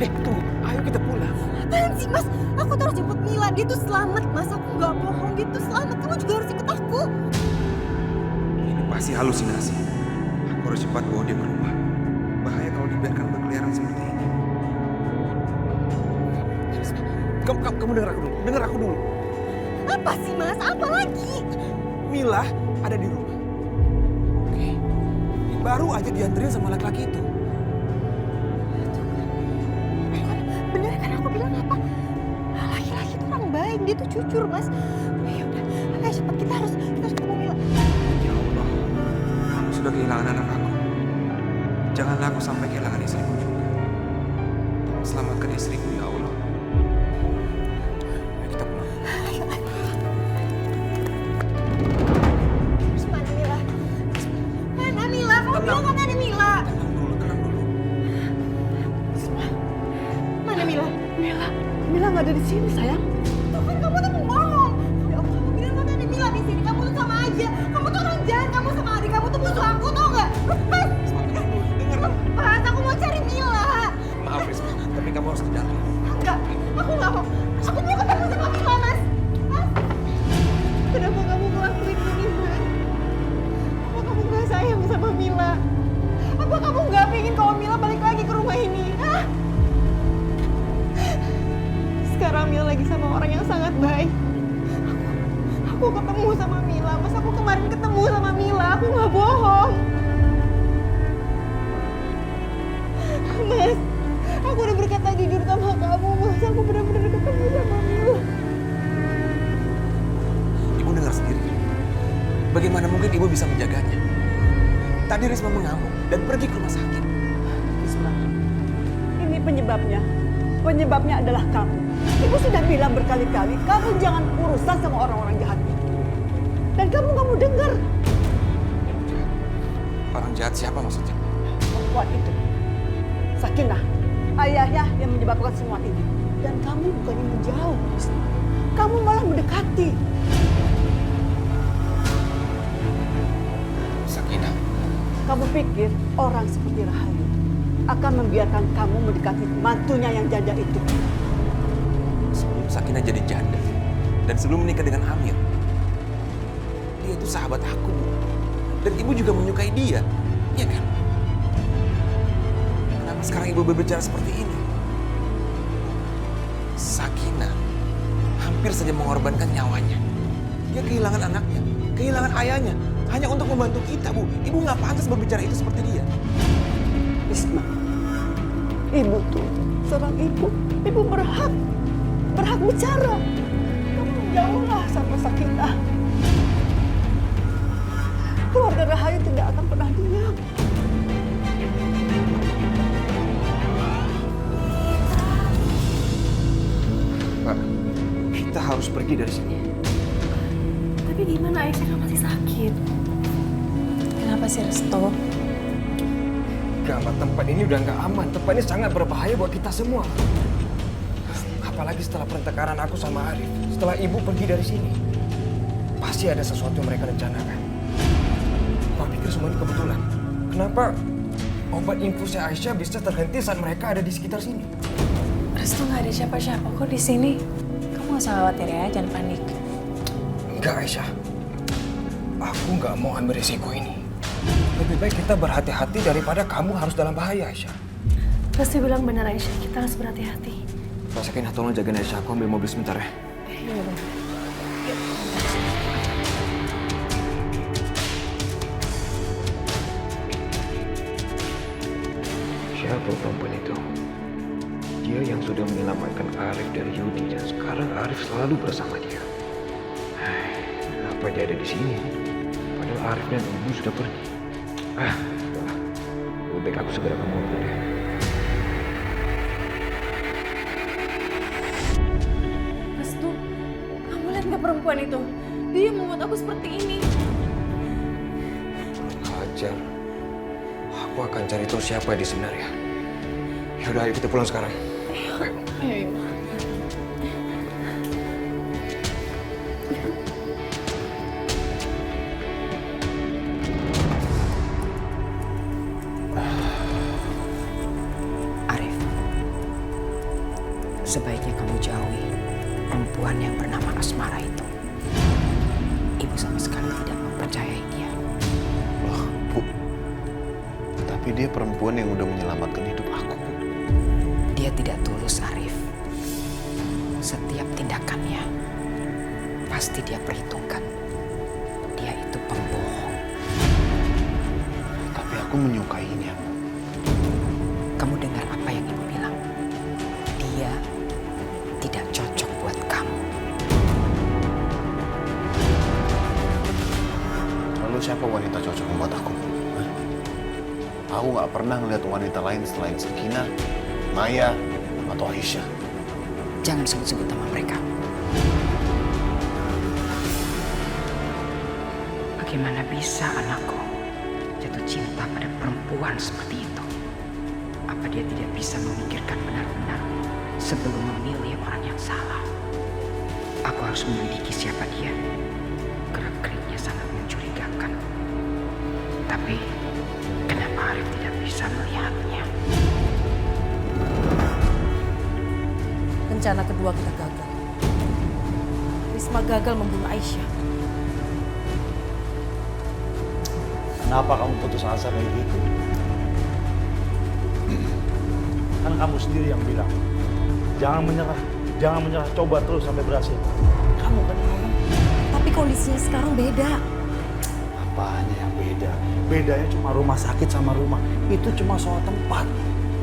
Tunggu. Ayo kita pulang. Apaan sih, Mas? Aku tuh harus jemput Mila. Dia tuh selamat, Mas. Aku nggak bohong. Dia tuh selamat. Kamu juga harus ikut aku. Ini pasti halusinasi. Aku harus cepat bawa dia ke rumah. Bahaya kalau dibiarkan berkeliaran seperti ini. Kamu dengar aku dulu. Dengar aku dulu. Apa sih, Mas? Apa lagi? Mila ada di rumah. Oke. Baru aja dianterin sama laki-laki itu. Bener kan aku bilang apa? Laki-laki itu orang baik. Dia tuh jujur, Mas. Ya udah. Ayo cepat, kita harus ketemu Mila. Ya Allah, kamu sudah kehilangan anak aku. Janganlah aku sampai kehilangan istriku juga. Tolong selamatkan istriku ya Allah. Ayo kita pulang. Mana Mila? Mana Mila? Kamu bilang kan ada Mila. Tenang dulu. Mana Mila? Mila nggak ada di sini, sayang. Tuh kan kamu tuh pembohong. Ya Allah, kamu bilang kan ada Mila di sini. Kamu tuh sama aja. Kamu tuh orang jahat. Kamu sama adik kamu tuh musuh aku, tau nggak? Mas, aku mau cari Mila. Maaf Risma, tapi kamu harus ke dalam. Enggak, aku nggak mau. Aku mau ketemu sama Mila, Mas. Mas, kenapa kamu ngelakuin ini, Mas? Apa kamu nggak sayang sama Mila? Apa kamu nggak pengen kalau Mila balik lagi ke rumah ini? Hah? Sekarang Mila lagi sama orang yang sangat baik. Aku ketemu sama Mila, Mas. Aku kemarin ketemu sama Mila. Aku nggak bohong. Mas, aku udah berkata jujur sama kamu, Mas. Aku benar-benar ketemu sama Mila. Ibu dengar sendiri. Bagaimana mungkin ibu bisa menjaganya? Tadi Risma mengamuk dan pergi ke rumah sakit. Risma, ini penyebabnya. Penyebabnya adalah kamu. Ibu sudah bilang berkali-kali, kamu jangan urusan sama orang-orang jahat itu. Dan kamu dengar. Orang jahat siapa maksudnya? Perempuan itu. Sakinah, ayahnya yang menyebabkan semua ini. Dan kamu bukannya menjauh, Risma. Kamu malah mendekati. Sakinah. Kamu pikir orang seperti Rahayu akan membiarkan kamu mendekati mantunya yang janda itu? Sebelum Sakinah jadi janda dan sebelum menikah dengan Amir, dia itu sahabat aku, Bu. Dan ibu juga menyukai dia, iya kan? Kenapa sekarang ibu berbicara seperti ini? Sakinah hampir saja mengorbankan nyawanya. Dia kehilangan anaknya, kehilangan ayahnya, hanya untuk membantu kita, Bu. Ibu nggak pantas berbicara itu seperti dia. Risma, ibu tuh seorang ibu. Ibu berhak bicara. Kamu jauhlah sama Sakinah. Keluarga Rahayu tidak akan pernah diam. Pak, kita harus pergi dari sini. Tapi gimana Aisyah kan masih sakit? Kenapa sih Resto? Gawat, tempat ini udah nggak aman. Tempat ini sangat berbahaya buat kita semua. Apalagi setelah pertengkaran aku sama Arif. Setelah ibu pergi dari sini. Pasti ada sesuatu yang mereka rencanakan. Pak pikir semua ini kebetulan. Kenapa obat infusnya Aisyah bisa terhenti saat mereka ada di sekitar sini? Resto nggak ada siapa-siapa kok di sini. Kamu nggak usah khawatir ya, jangan panik. Enggak Aisyah. Aku nggak mau ambil risiko ini. Lebih baik kita berhati-hati daripada kamu harus dalam bahaya Aisyah. Resto bilang benar Aisyah, kita harus berhati-hati. Pak Sakinah, tolong jagain Aisyah. Aku ambil mobil sebentar ya. Iya, Siapa perempuan itu? Dia yang sudah menyelamatkan Arif dari Yudi dan sekarang Arif selalu bersama dia. Kenapa dia ada di sini? Padahal Arif dan Ibu sudah pergi. Lebih baik aku segera ke mobil deh. Restu, kamu lihat nggak perempuan itu? Dia membuat aku seperti ini. Hajar. Aku akan cari tahu siapa dia sebenarnya. Yaudah, ayo kita pulang sekarang. Ayo. Arif, sebaiknya kamu jauhi perempuan yang bernama Asmara itu. Ibu sama sekali tidak mempercayai dia. Loh, Bu. Tapi dia perempuan yang udah menyelamatkan hidup aku. Dia tidak tulus, Arif. Setiap tindakannya pasti dia perhitungkan. Dia itu pembohong. Tapi aku menyukainya, Bu. Kamu dengar apa yang ibu bilang? Dia tidak cocok buat kamu. Lalu siapa wanita cocok buat aku? Hah? Aku nggak pernah ngeliat wanita lain selain Sakinah, Maya, atau Aisyah. Jangan sebut-sebut nama mereka. Bagaimana bisa anakku jatuh cinta pada perempuan seperti itu? Apa dia tidak bisa memikirkan benar-benar sebelum memilih orang yang salah? Aku harus menyelidiki siapa dia. Gerak-geriknya sangat mencurigakan. Tapi kenapa Arif tidak bisa melihatnya? Rencana kedua kita gagal. Risma gagal membunuh Aisyah. Kenapa kamu putus asa kayak gitu? Kan kamu sendiri yang bilang, jangan menyerah, coba terus sampai berhasil. Kamu kan yang ngomong. Tapi kondisinya sekarang beda. Apanya yang beda? Bedanya cuma rumah sakit sama rumah. Itu cuma soal tempat.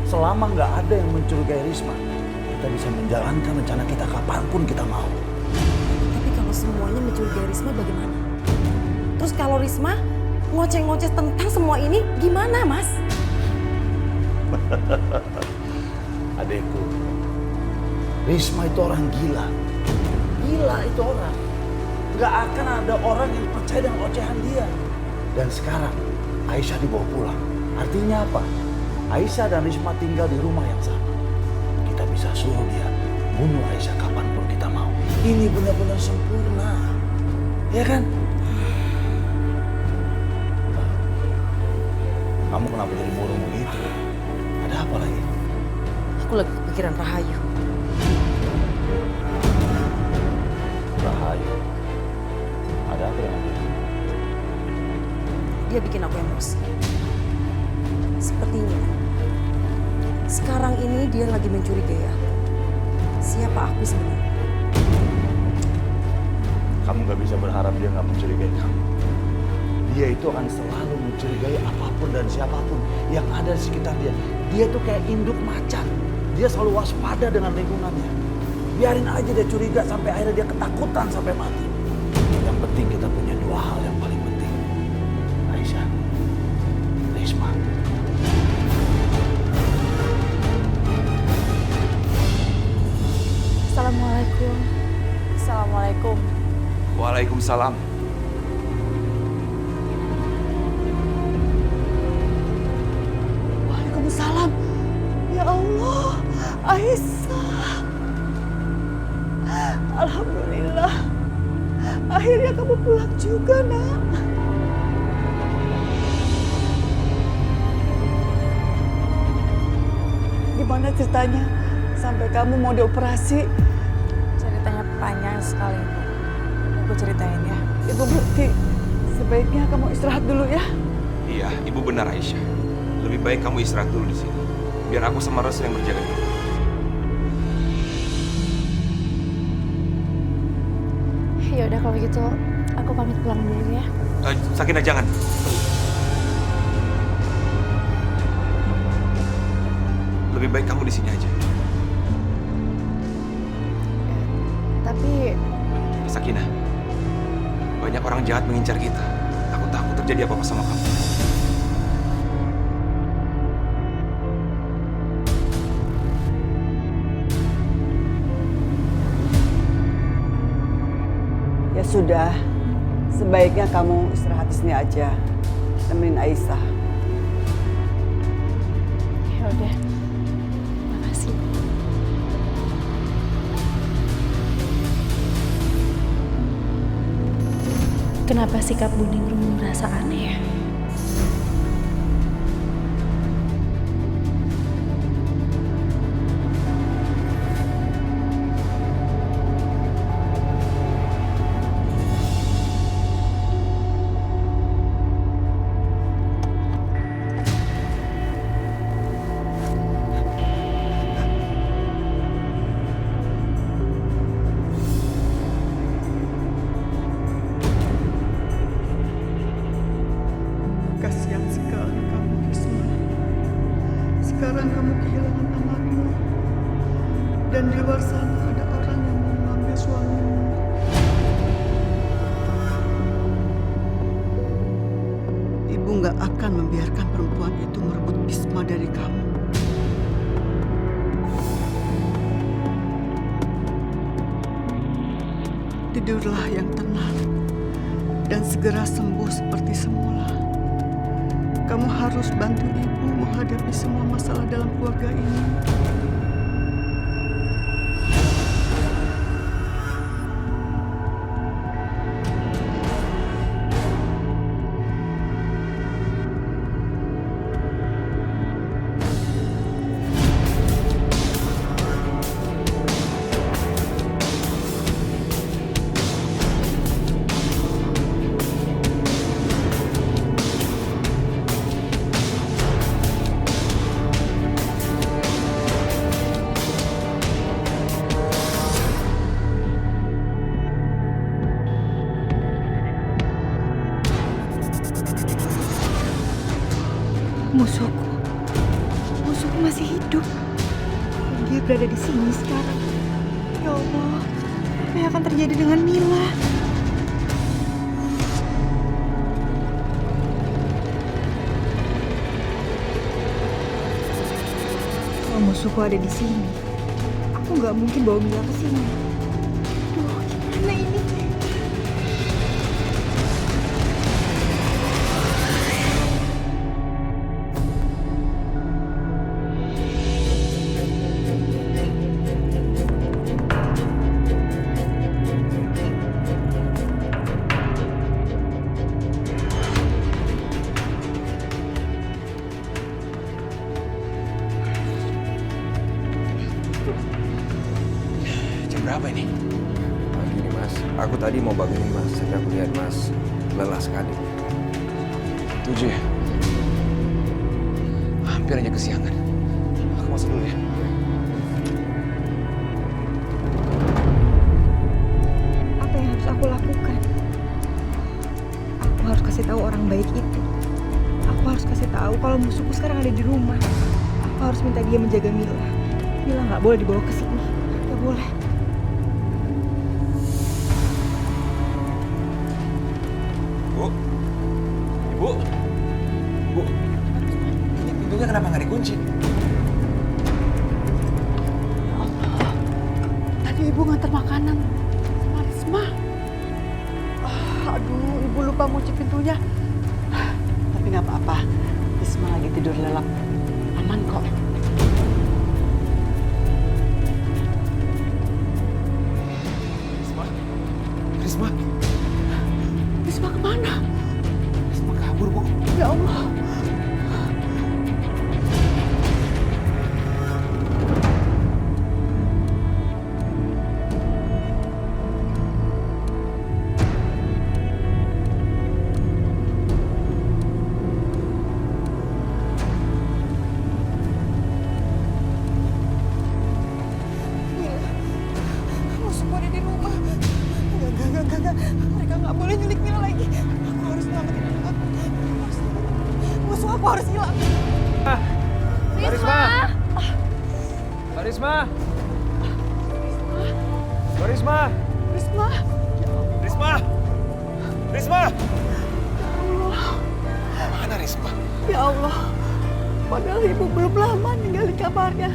Selama nggak ada yang mencurigai Risma, kita bisa menjalankan rencana kita kapanpun kita mau. Tapi kalau semuanya mencurigai Risma bagaimana? Terus kalau Risma ngoceh-ngoceh tentang semua ini gimana, Mas? Adekku, Risma itu orang gila. Gila itu orang. Gak akan ada orang yang percaya dengan ocehan dia. Dan sekarang Aisyah dibawa pulang. Artinya apa? Aisyah dan Risma tinggal di rumah yang sama. Kita bisa suruh dia bunuh Aisyah kapanpun kita mau. Ini benar-benar sempurna. Ya kan? Kamu kenapa jadi murung begitu? Ada apa lagi? Aku lagi kepikiran Rahayu. Rahayu? Ada apa dengan dia? Dia bikin aku emosi. Sepertinya sekarang ini dia lagi mencurigai aku. Siapa aku sebenarnya? Kamu gak bisa berharap dia gak mencurigai kamu. Dia itu akan selalu mencurigai mencurigai apapun dan siapapun yang ada di sekitar dia. Dia tuh kayak induk macan. Dia selalu waspada dengan lingkungannya. Biarin aja dia curiga sampai akhirnya dia ketakutan sampai mati. Yang penting kita punya dua hal yang paling penting. Aisyah, Risma. Assalamualaikum. Assalamualaikum. Waalaikumsalam. Waalaikumsalam. Ya Allah, Aisyah. Alhamdulillah. Akhirnya kamu pulang juga, Nak. Gimana ceritanya? Sampai kamu mau dioperasi? Ceritanya panjang sekali, Bu. Aku ceritain ya. Ibu ngerti. Sebaiknya kamu istirahat dulu ya. Iya, Ibu benar Aisyah. Lebih baik kamu istirahat dulu di sini. Biar aku sama Rasul yang berjaga dulu. Ya udah kalau gitu, aku pamit pulang dulu ya. Sakinah jangan. Lebih baik kamu di sini aja. Tapi Sakinah, banyak orang jahat mengincar kita. Aku takut terjadi apa-apa sama kamu. Ya sudah, sebaiknya kamu istirahat di sini aja. Temenin Aisyah. ya udah. Makasih. Kenapa sikap Bu Ningrum merasa aneh ya? Kasihan sekali kamu, Risma. Sekarang kamu kehilangan anakmu. Dan di luar sana ada orang yang mau mengambil suamimu. Ibu nggak akan membiarkan perempuan itu merebut Bisma dari kamu. Tidurlah yang tenang dan segera sembuh seperti semula. Kamu harus bantu ibu menghadapi semua masalah dalam keluarga ini. Musuhku masih hidup. Dia berada di sini sekarang. Ya Allah, apa yang akan terjadi dengan Mila? Kalau musuhku ada di sini, aku nggak mungkin bawa Mila ke sini. Aduh, gimana ini? Berapa ini? Pagi nih Mas, aku tadi mau bangunin Mas, tapi aku lihat Mas lelah sekali. 7 ya? Hampir aja kesiangan. Aku masuk dulu ya. Apa yang harus aku lakukan? Aku harus kasih tahu orang baik itu Aku harus minta dia menjaga Mila. Mila nggak boleh dibawa ke sini. Nggak boleh. Bu, Ibu, Bu, ini pintunya kenapa nggak dikunci? Tadi ibu ngantar makanan sama Risma. Aduh, ibu lupa kunci pintunya. Tapi nggak apa-apa. Risma lagi tidur lelap. Aman kok. Risma, Risma kemana? Risma kabur, Bu. Ya Allah. Musuh ada di rumah. Enggak. Mereka nggak boleh nyulik Mila lagi. Aku harus selamatin anak aku. Musuh aku harus hilang. Risma! Mbak Risma! Mbak Risma! Risma! Risma! Risma! Allah. Mana Risma? Ya Allah. Padahal ibu belum lama ninggalin kamarnya.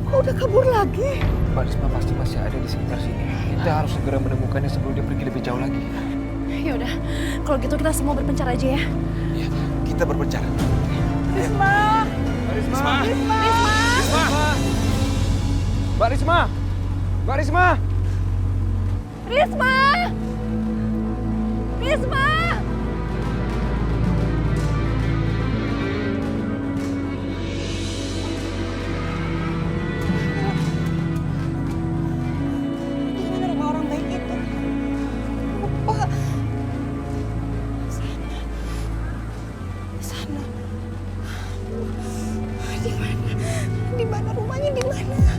Kok udah kabur lagi? Mbak Risma pasti masih ada di sekitar sini. Kita harus segera menemukannya sebelum dia pergi lebih jauh lagi. Ya udah, kalau gitu kita semua berpencar aja ya. Iya, kita berpencar. Risma! Mbak Risma! Risma! Risma! Mbak Risma! Mbak Risma! Risma! Risma! Gimana rumah orang baik itu? Lupa. Sana. Di mana? Di mana rumahnya? Di mana?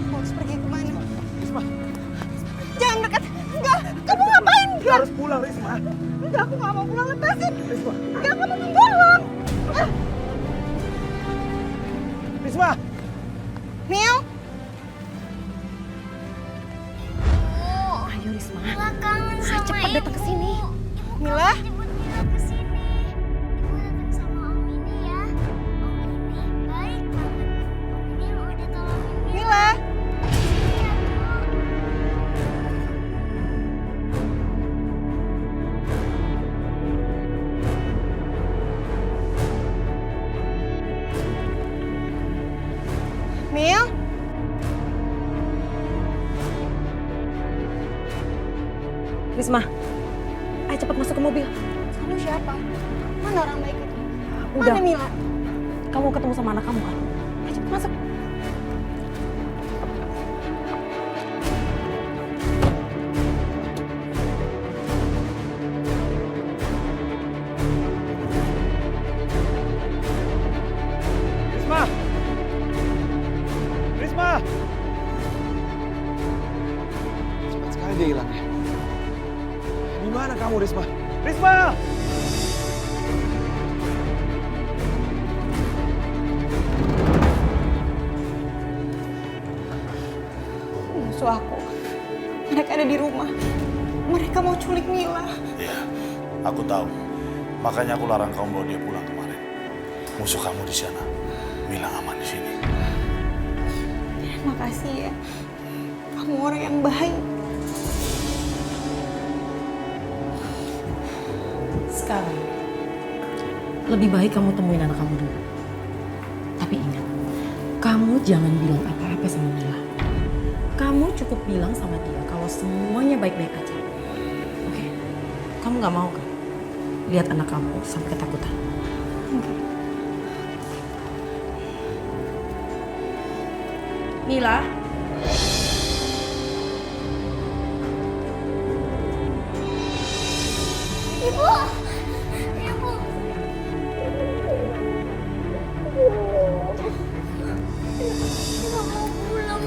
Aku harus pergi kemana? Risma! Jangan dekat. Enggak. Kamu ngapain? Kita harus pulang, Risma. Enggak, aku nggak mau pulang. Lepasin. Risma! Enggak, kamu membohong. Risma! Mil. Ayo Risma. Mila kangen sama Cepat datang ke sini. Mila. Jemput Mila ke sini. Ibu datang sama Om ini ya. Om ini baik banget. Om ini udah tolongin Mila. Mil. Risma, ayo cepat masuk ke mobil. Kamu siapa? Mana orang baik itu? Udah. Mana Mila? Kamu ketemu sama anak kamu kan? Ayo cepat masuk. Risma! Risma! Cepat sekali dia hilangnya. Di mana kamu, Risma? Risma! Musuh aku. Mereka ada di rumah. Mereka mau culik Mila. Iya, aku tahu. Makanya aku larang kamu bawa dia pulang kemarin. Musuh kamu di sana. Mila aman di sini. Makasih ya. Kamu orang yang baik. Sekarang, lebih baik kamu temuin anak kamu dulu. Tapi ingat, kamu jangan bilang apa-apa sama Mila. Kamu cukup bilang sama dia kalau semuanya baik-baik aja. Oke? Kamu gak mau kan lihat anak kamu sampai ketakutan? Enggak. Mila? Ibu! Ibu! Mila mau pulang.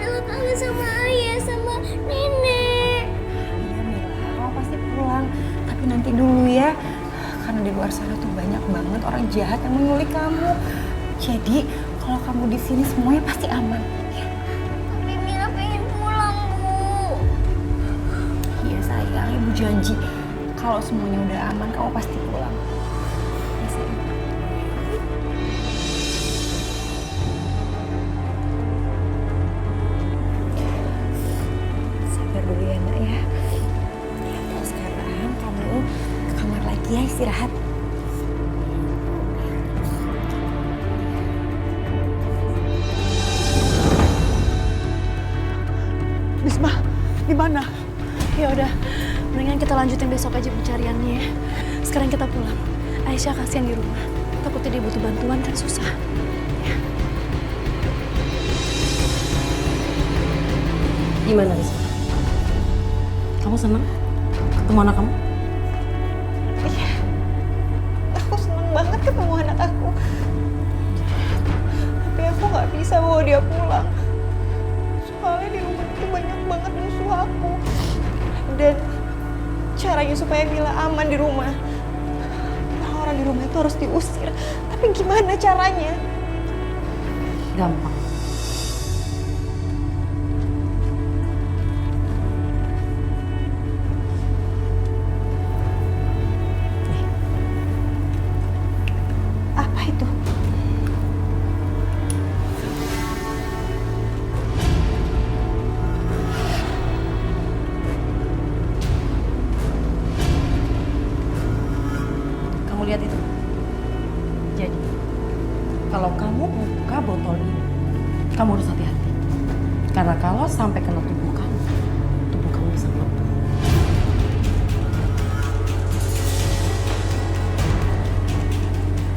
Mila kangen sama ayah, sama nenek. Iya Mila, kamu pasti pulang. Tapi nanti dulu ya. Karena di luar sana tuh banyak banget banget orang jahat yang menculik kamu. Jadi kalau kamu di sini semuanya pasti aman. Tapi Mila pengen pulang, Bu. Iya sayang, ibu janji kalau semuanya udah aman kamu pasti pulang. Ya sayang. Sabar dulu ya nak ya. Kalau sekarang kamu ke kamar lagi ya istirahat. Bisma, di mana? Ya udah, mendingan kita lanjutin besok aja pencariannya ya. Sekarang kita pulang. Aisyah kasihan di rumah. Takutnya dia butuh bantuan kan susah. Gimana Rizky? Kamu senang ketemu anak kamu? Iya, aku seneng banget ketemu anak aku. Tapi aku nggak bisa bawa dia pulang. Soalnya di rumah itu banyak banget musuh aku. Dan caranya supaya Mila aman di rumah, orang-orang di rumah itu harus diusir. Tapi gimana caranya? Gampang. Apa itu? Kamu lihat itu? Jadi, kalau kamu buka botol ini, kamu harus hati-hati. Karena kalau sampai kena tubuh kamu bisa melepuh.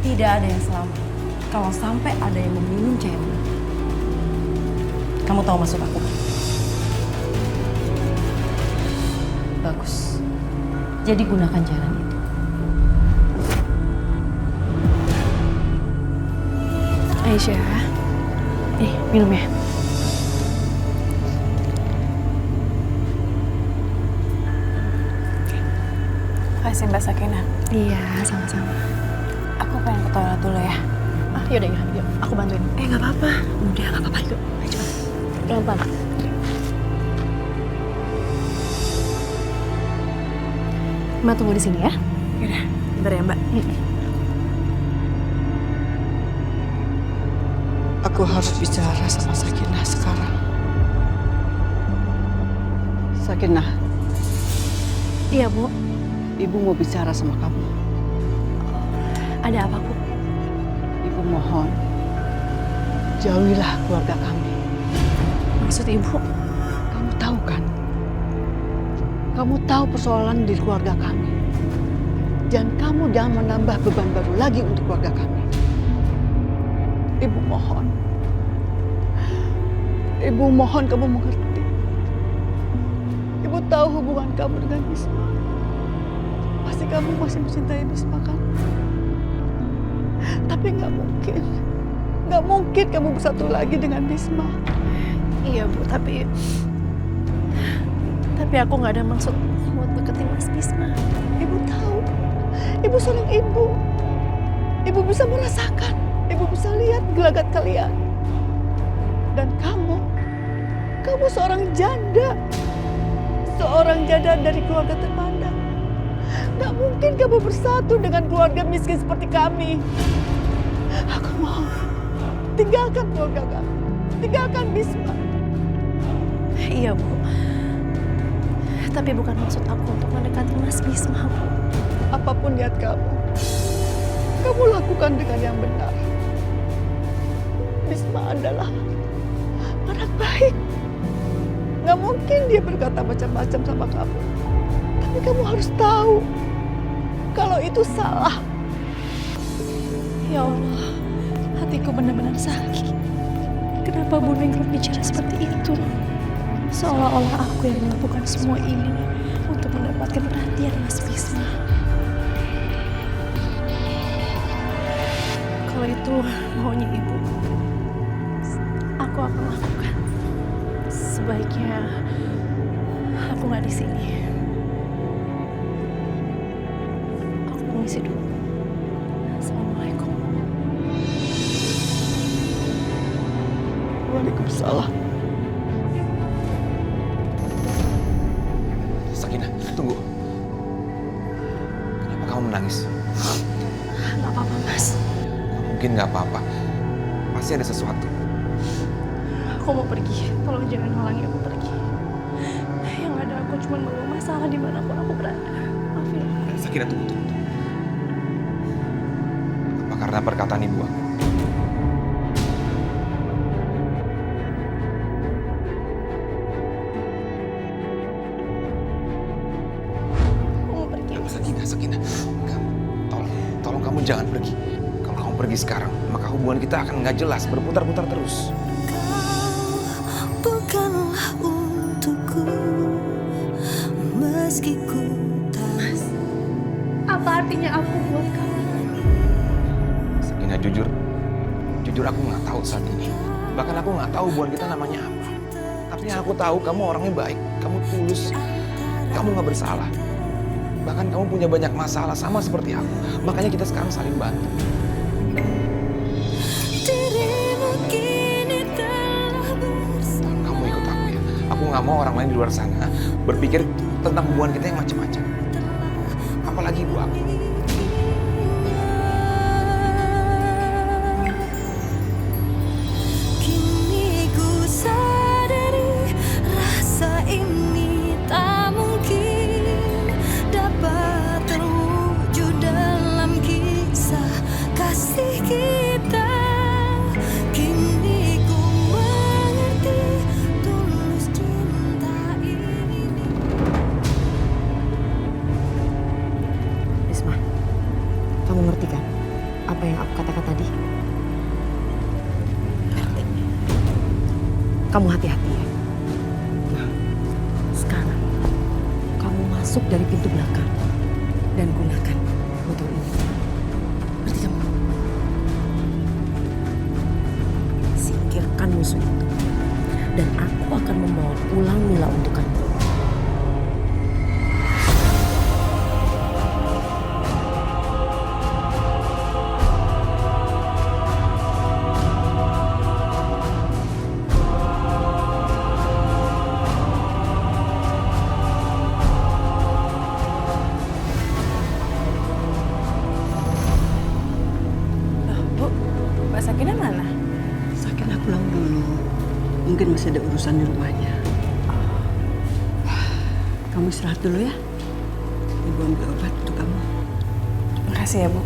Tidak ada yang selamat kalau sampai ada yang meminum cairan. Kamu tahu maksud aku? Bagus. Jadi gunakan cairan itu. Aisyah, nih minum ya. Kasih Mbak Sakina. Iya, sama-sama. Aku pengen ke toilet dulu ya. Ah, yaudah ya, yuk, aku bantuin. Nggak apa-apa. Udah, nggak apa-apa. Yuk, ayo cepat. Pelan-pelan. Mbak tunggu di sini ya. Yaudah, bentar ya Mbak. Aku harus bicara sama Sakinah sekarang. Sakinah, Iya, Bu. Ibu mau bicara sama kamu. Ada apa, Bu? Ibu mohon, jauhilah keluarga kami. Maksud Ibu? Kamu tahu kan? Kamu tahu persoalan di keluarga kami. Dan kamu jangan menambah beban baru lagi untuk keluarga kami. Ibu mohon. Ibu mohon kamu mengerti. Ibu tahu hubungan kamu dengan Bisma. Pasti kamu masih mencintai Bisma kan? Tapi nggak mungkin. Nggak mungkin kamu bersatu lagi dengan Bisma. Iya, Bu, tapi aku nggak ada maksud buat deketin Mas Bisma. Ibu tahu. Ibu seorang ibu. Ibu bisa merasakan. Ibu bisa lihat gelagat kalian. Dan kamu seorang janda. Seorang janda dari keluarga terpandang. Gak mungkin kamu bersatu dengan keluarga miskin seperti kami. Aku mohon, tinggalkan keluarga kami. Tinggalkan Bisma. Iya, Bu. Tapi bukan maksud aku untuk mendekati Mas Bisma, Bu. Apapun niat kamu lakukan dengan yang benar. Bisma adalah anak baik. Gak mungkin dia berkata macam-macam sama kamu. Tapi kamu harus tahu kalau itu salah. Ya Allah, hatiku benar-benar sakit. Kenapa Bu Ningrum bicara seperti itu? Seolah-olah aku yang melakukan semua ini untuk mendapatkan perhatian Mas Bisma. Kalau itu maunya Ibu, aku akan lakukan. Sebaiknya aku nggak di sini. Aku permisi dulu. Assalamualaikum. kaliku bersalah. Sakinah, tunggu. Kenapa kamu menangis? Gak apa-apa, Mas. Mungkin nggak apa-apa. Pasti ada sesuatu. Aku mau pergi. Tolong jangan halangi aku pergi. Yang ada aku cuma membawa masalah dimanapun aku berada. Maafin aku. Sakinah, tunggu. Apa karena perkataan ibu aku? Sakinah, enggak. Tolong kamu jangan pergi. Kalau kamu pergi sekarang, maka hubungan kita akan nggak jelas, berputar-putar terus. Bukanlah untukku, meski ku tak. Mas, apa artinya aku buat kamu? Sakinah, jujur aku nggak tahu saat ini. Bahkan aku nggak tahu hubungan kita namanya apa. Tapi yang aku tahu, kamu orangnya baik, kamu tulus, kamu nggak bersalah. Bahkan kamu punya banyak masalah sama seperti aku. Makanya kita sekarang saling bantu. Kamu ikut aku ya. Aku nggak mau orang lain di luar sana berpikir tentang hubungan kita yang macam-macam. Apalagi ibu aku. Kini ku sadari rasa ini tak mungkin dapat terwujud dalam kisah kasih kita. Kini ku mengerti tulus cinta ini. Risma, kamu ngerti kan apa yang aku katakan tadi? Ngerti. Kamu hati-hati ya. Nah, sekarang kamu masuk dari pintu belakang dan gunakan motor ini. Ngerti kamu? Singkirkan musuh itu. Dan aku akan membawa pulang Mila untuk kamu. Bu, Mbak Sakinah mana? Sakinah pulang dulu. Mungkin masih ada urusan di rumahnya. Kamu istirahat dulu ya. Ibu ambil obat untuk kamu. Makasih ya, Bu.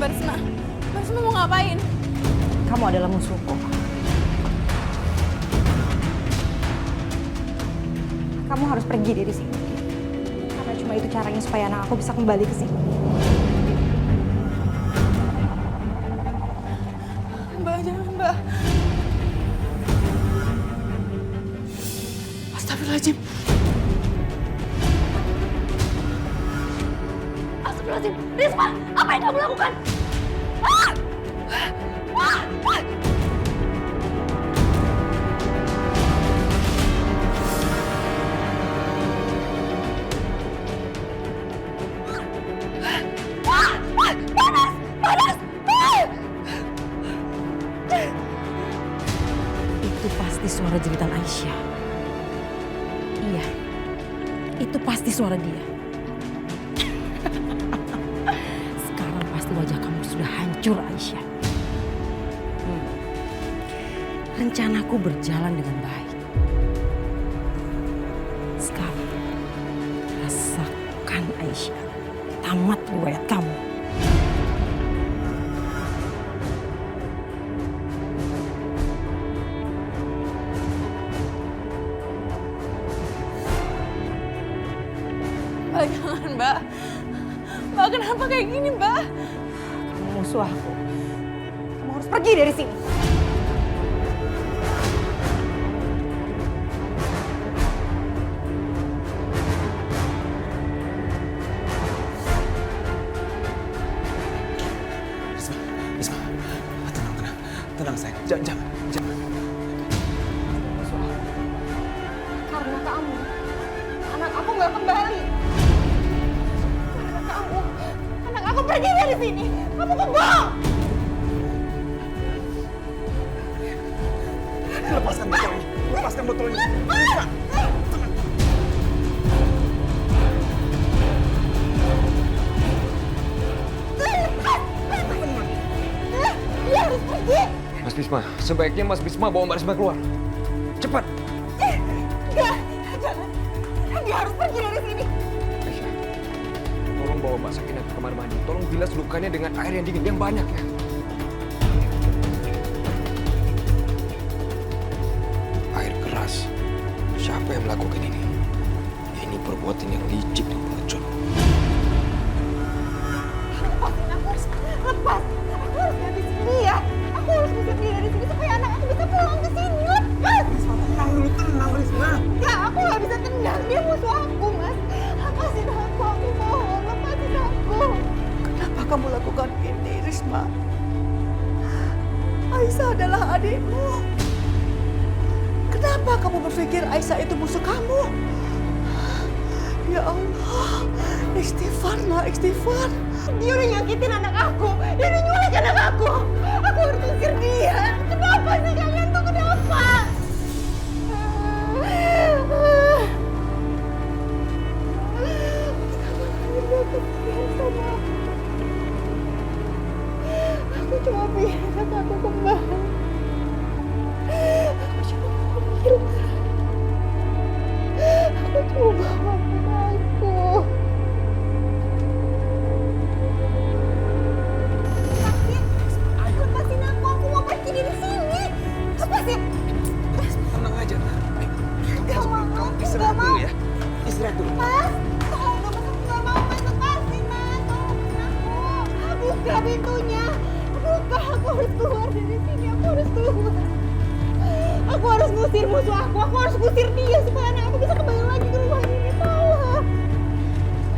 Mbak Risma mau ngapain? Kamu adalah musuhku. Kamu harus pergi dari sini. Karena cuma itu caranya supaya anak aku bisa kembali ke sini. Mbak, jangan, Mbak. Astagfirullahaladzim. Astagfirullahaladzim. Risma, apa yang kamu lakukan? Itu pasti suara jeritan Aisyah. Iya, itu pasti suara dia. Sekarang pasti wajah kamu sudah hancur, Aisyah. Rencanaku berjalan dengan baik. Tahan Aisyah, tamat riwayat kamu. Mbak, jangan, Mbak. Mbak, kenapa kayak gini, Mbak? Kamu musuh aku. Kamu harus pergi dari sini. Risma, tenang sayang. Jangan. Karena kamu, anak aku nggak kembali. Karena kamu, anak aku pergi dari sini. Kamu kebohong. Lepaskan botolnya. Lepaskan botolnya. Risma. Dia harus pergi. Mas Bisma, sebaiknya Mas Bisma bawa Mbak Risma keluar. Cepat. Enggak, jangan. Dia harus pergi dari sini. Aisyah, tolong bawa Mbak Sakinah ke kamar mandi. Tolong bilas lukanya dengan air yang dingin, yang banyak ya. Air keras. Siapa yang melakukan ini? Ini perbuatan yang licik dan pengecut. Lepasin aku. Lepas. Aku harus ngabisin dia. Aku harus ngusir dia dari sini supaya anak aku bisa pulang ke sini. Lepas. Risma, tenang Risma. Enggak, aku nggak bisa tenang. Dia musuh aku, Mas. Lepasin aku mohon. Lepasin aku. Kenapa kamu lakukan ini, Risma? Aisyah adalah adikmu. Kenapa kamu berpikir Aisyah itu musuh kamu? Ya Allah, istighfar nak, istighfar. Dia udah nyakitin anak aku. Dia udah nyulik anak aku. Aku harus usir dia. Kenapa sih kalian tuh? Kenapa? Aku cuma pengen anak aku kembali. Aku cuma bilang. Aku cuma bawa anakku. Lepasin aku mau pergi dari sini. Lepasin. Tenang aja. Gak mau. Kamu istirahat dulu ya. Istirahat dulu. Mas, tolong dong, Mas. Aku gak mau, Mas. Lepasin, Mas. Tolongin aku. Buka pintunya. Buka, aku harus keluar dari sini. Aku harus keluar. Aku harus ngusir musuh aku. Aku harus ngusir dia supaya anak aku bisa kembali lagi ke rumah ini. Tolong.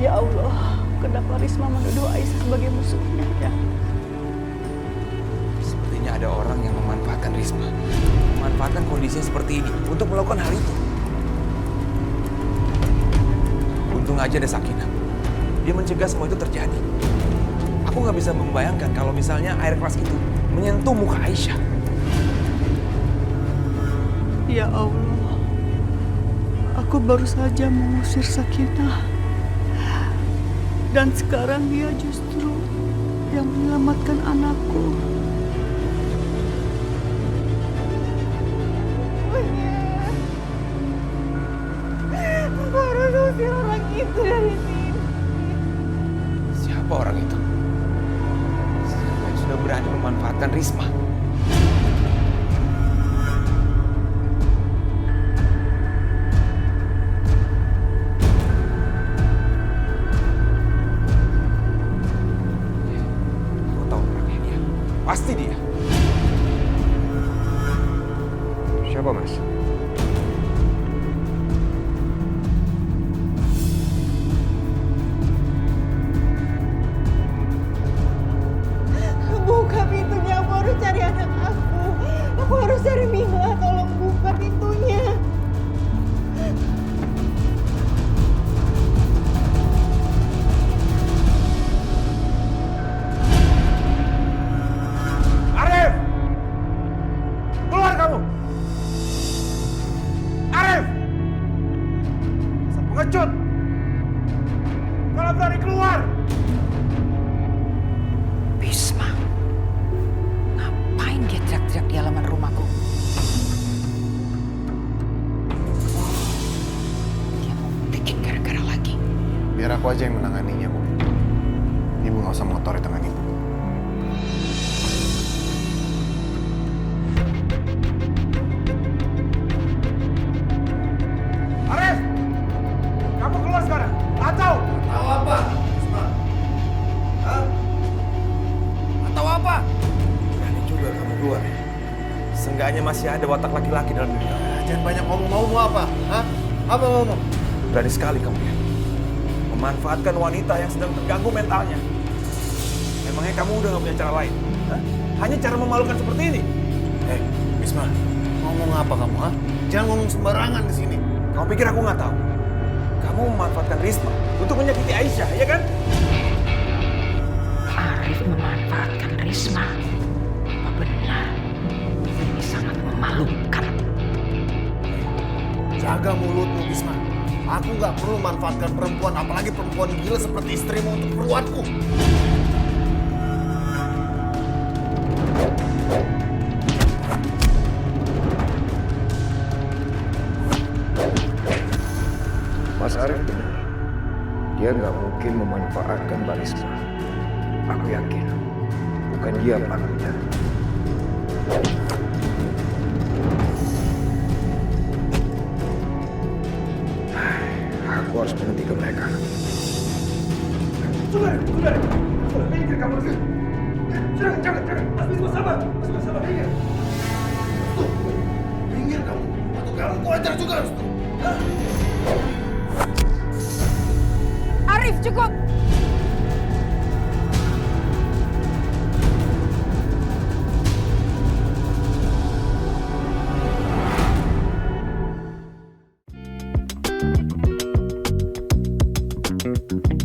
Ya Allah, kenapa Risma menuduh Aisyah sebagai musuhnya ya? Sepertinya ada orang yang memanfaatkan Risma. Memanfaatkan kondisinya seperti ini untuk melakukan hal itu. Untung aja ada Sakinah. Dia mencegah semua itu terjadi. Aku nggak bisa membayangkan kalau misalnya air keras itu menyentuh muka Aisyah. Ya Allah, aku baru saja mengusir Sakinah. Dan sekarang dia justru yang menyelamatkan anakku. Aku harus usir orang itu dari sini. Siapa orang itu? Siapa yang sudah berani memanfaatkan Risma? Aku tahu orangnya dia. Pasti dia. Siapa, Mas? Buka pintunya, aku harus cari anak aku. Aku harus cari Mila, tolong buka pintunya. Arif! Keluar kamu! Arif! Masa pengecut! Kalau berani keluar! Bisma, ngapain dia teriak-teriak di halaman rumahku? Dia mau bikin gara-gara lagi. Biar aku aku aja yang menanganinya, Bu. Ibu nggak usah ngotori tangan ibu. Arif! Kamu keluar sekarang! Atau? Tahu apa? Isma? Hah? Atau apa? Berani juga kamu keluar ya? Seenggaknya masih ada watak laki-laki dalam diri kamu. Jangan banyak ngomong, mau apa? Hah? Apa ngomong? Berani sekali kamu ya. Memanfaatkan wanita yang sedang terganggu mentalnya. Memangnya kamu udah gak punya cara lain? Hah? Hanya cara memalukan seperti ini? Isma, ngomong apa kamu, ha? Jangan ngomong sembarangan di sini. Kamu pikir aku nggak tahu? Kamu memanfaatkan Risma untuk menyakiti Aisyah, ya kan? Arif memanfaatkan Risma. Apa benar? Ini sangat memalukan. Jaga mulutmu, Isma. Aku nggak perlu manfaatkan perempuan, apalagi perempuan gila seperti istrimu untuk keperluanku. Mas Arif benar. Dia nggak mungkin memanfaatkan Mbak Risma. Aku yakin, bukan dia pelakunya. Aku harus menghentikan mereka. Sudah, minggir kamu lagi. Jangan. Mas Risma sabar. Mas Risma sabar, minggir. Tuh, minggir kamu. Atau kamu ku ajar juga, Restu. Arif, cukup! Thank you.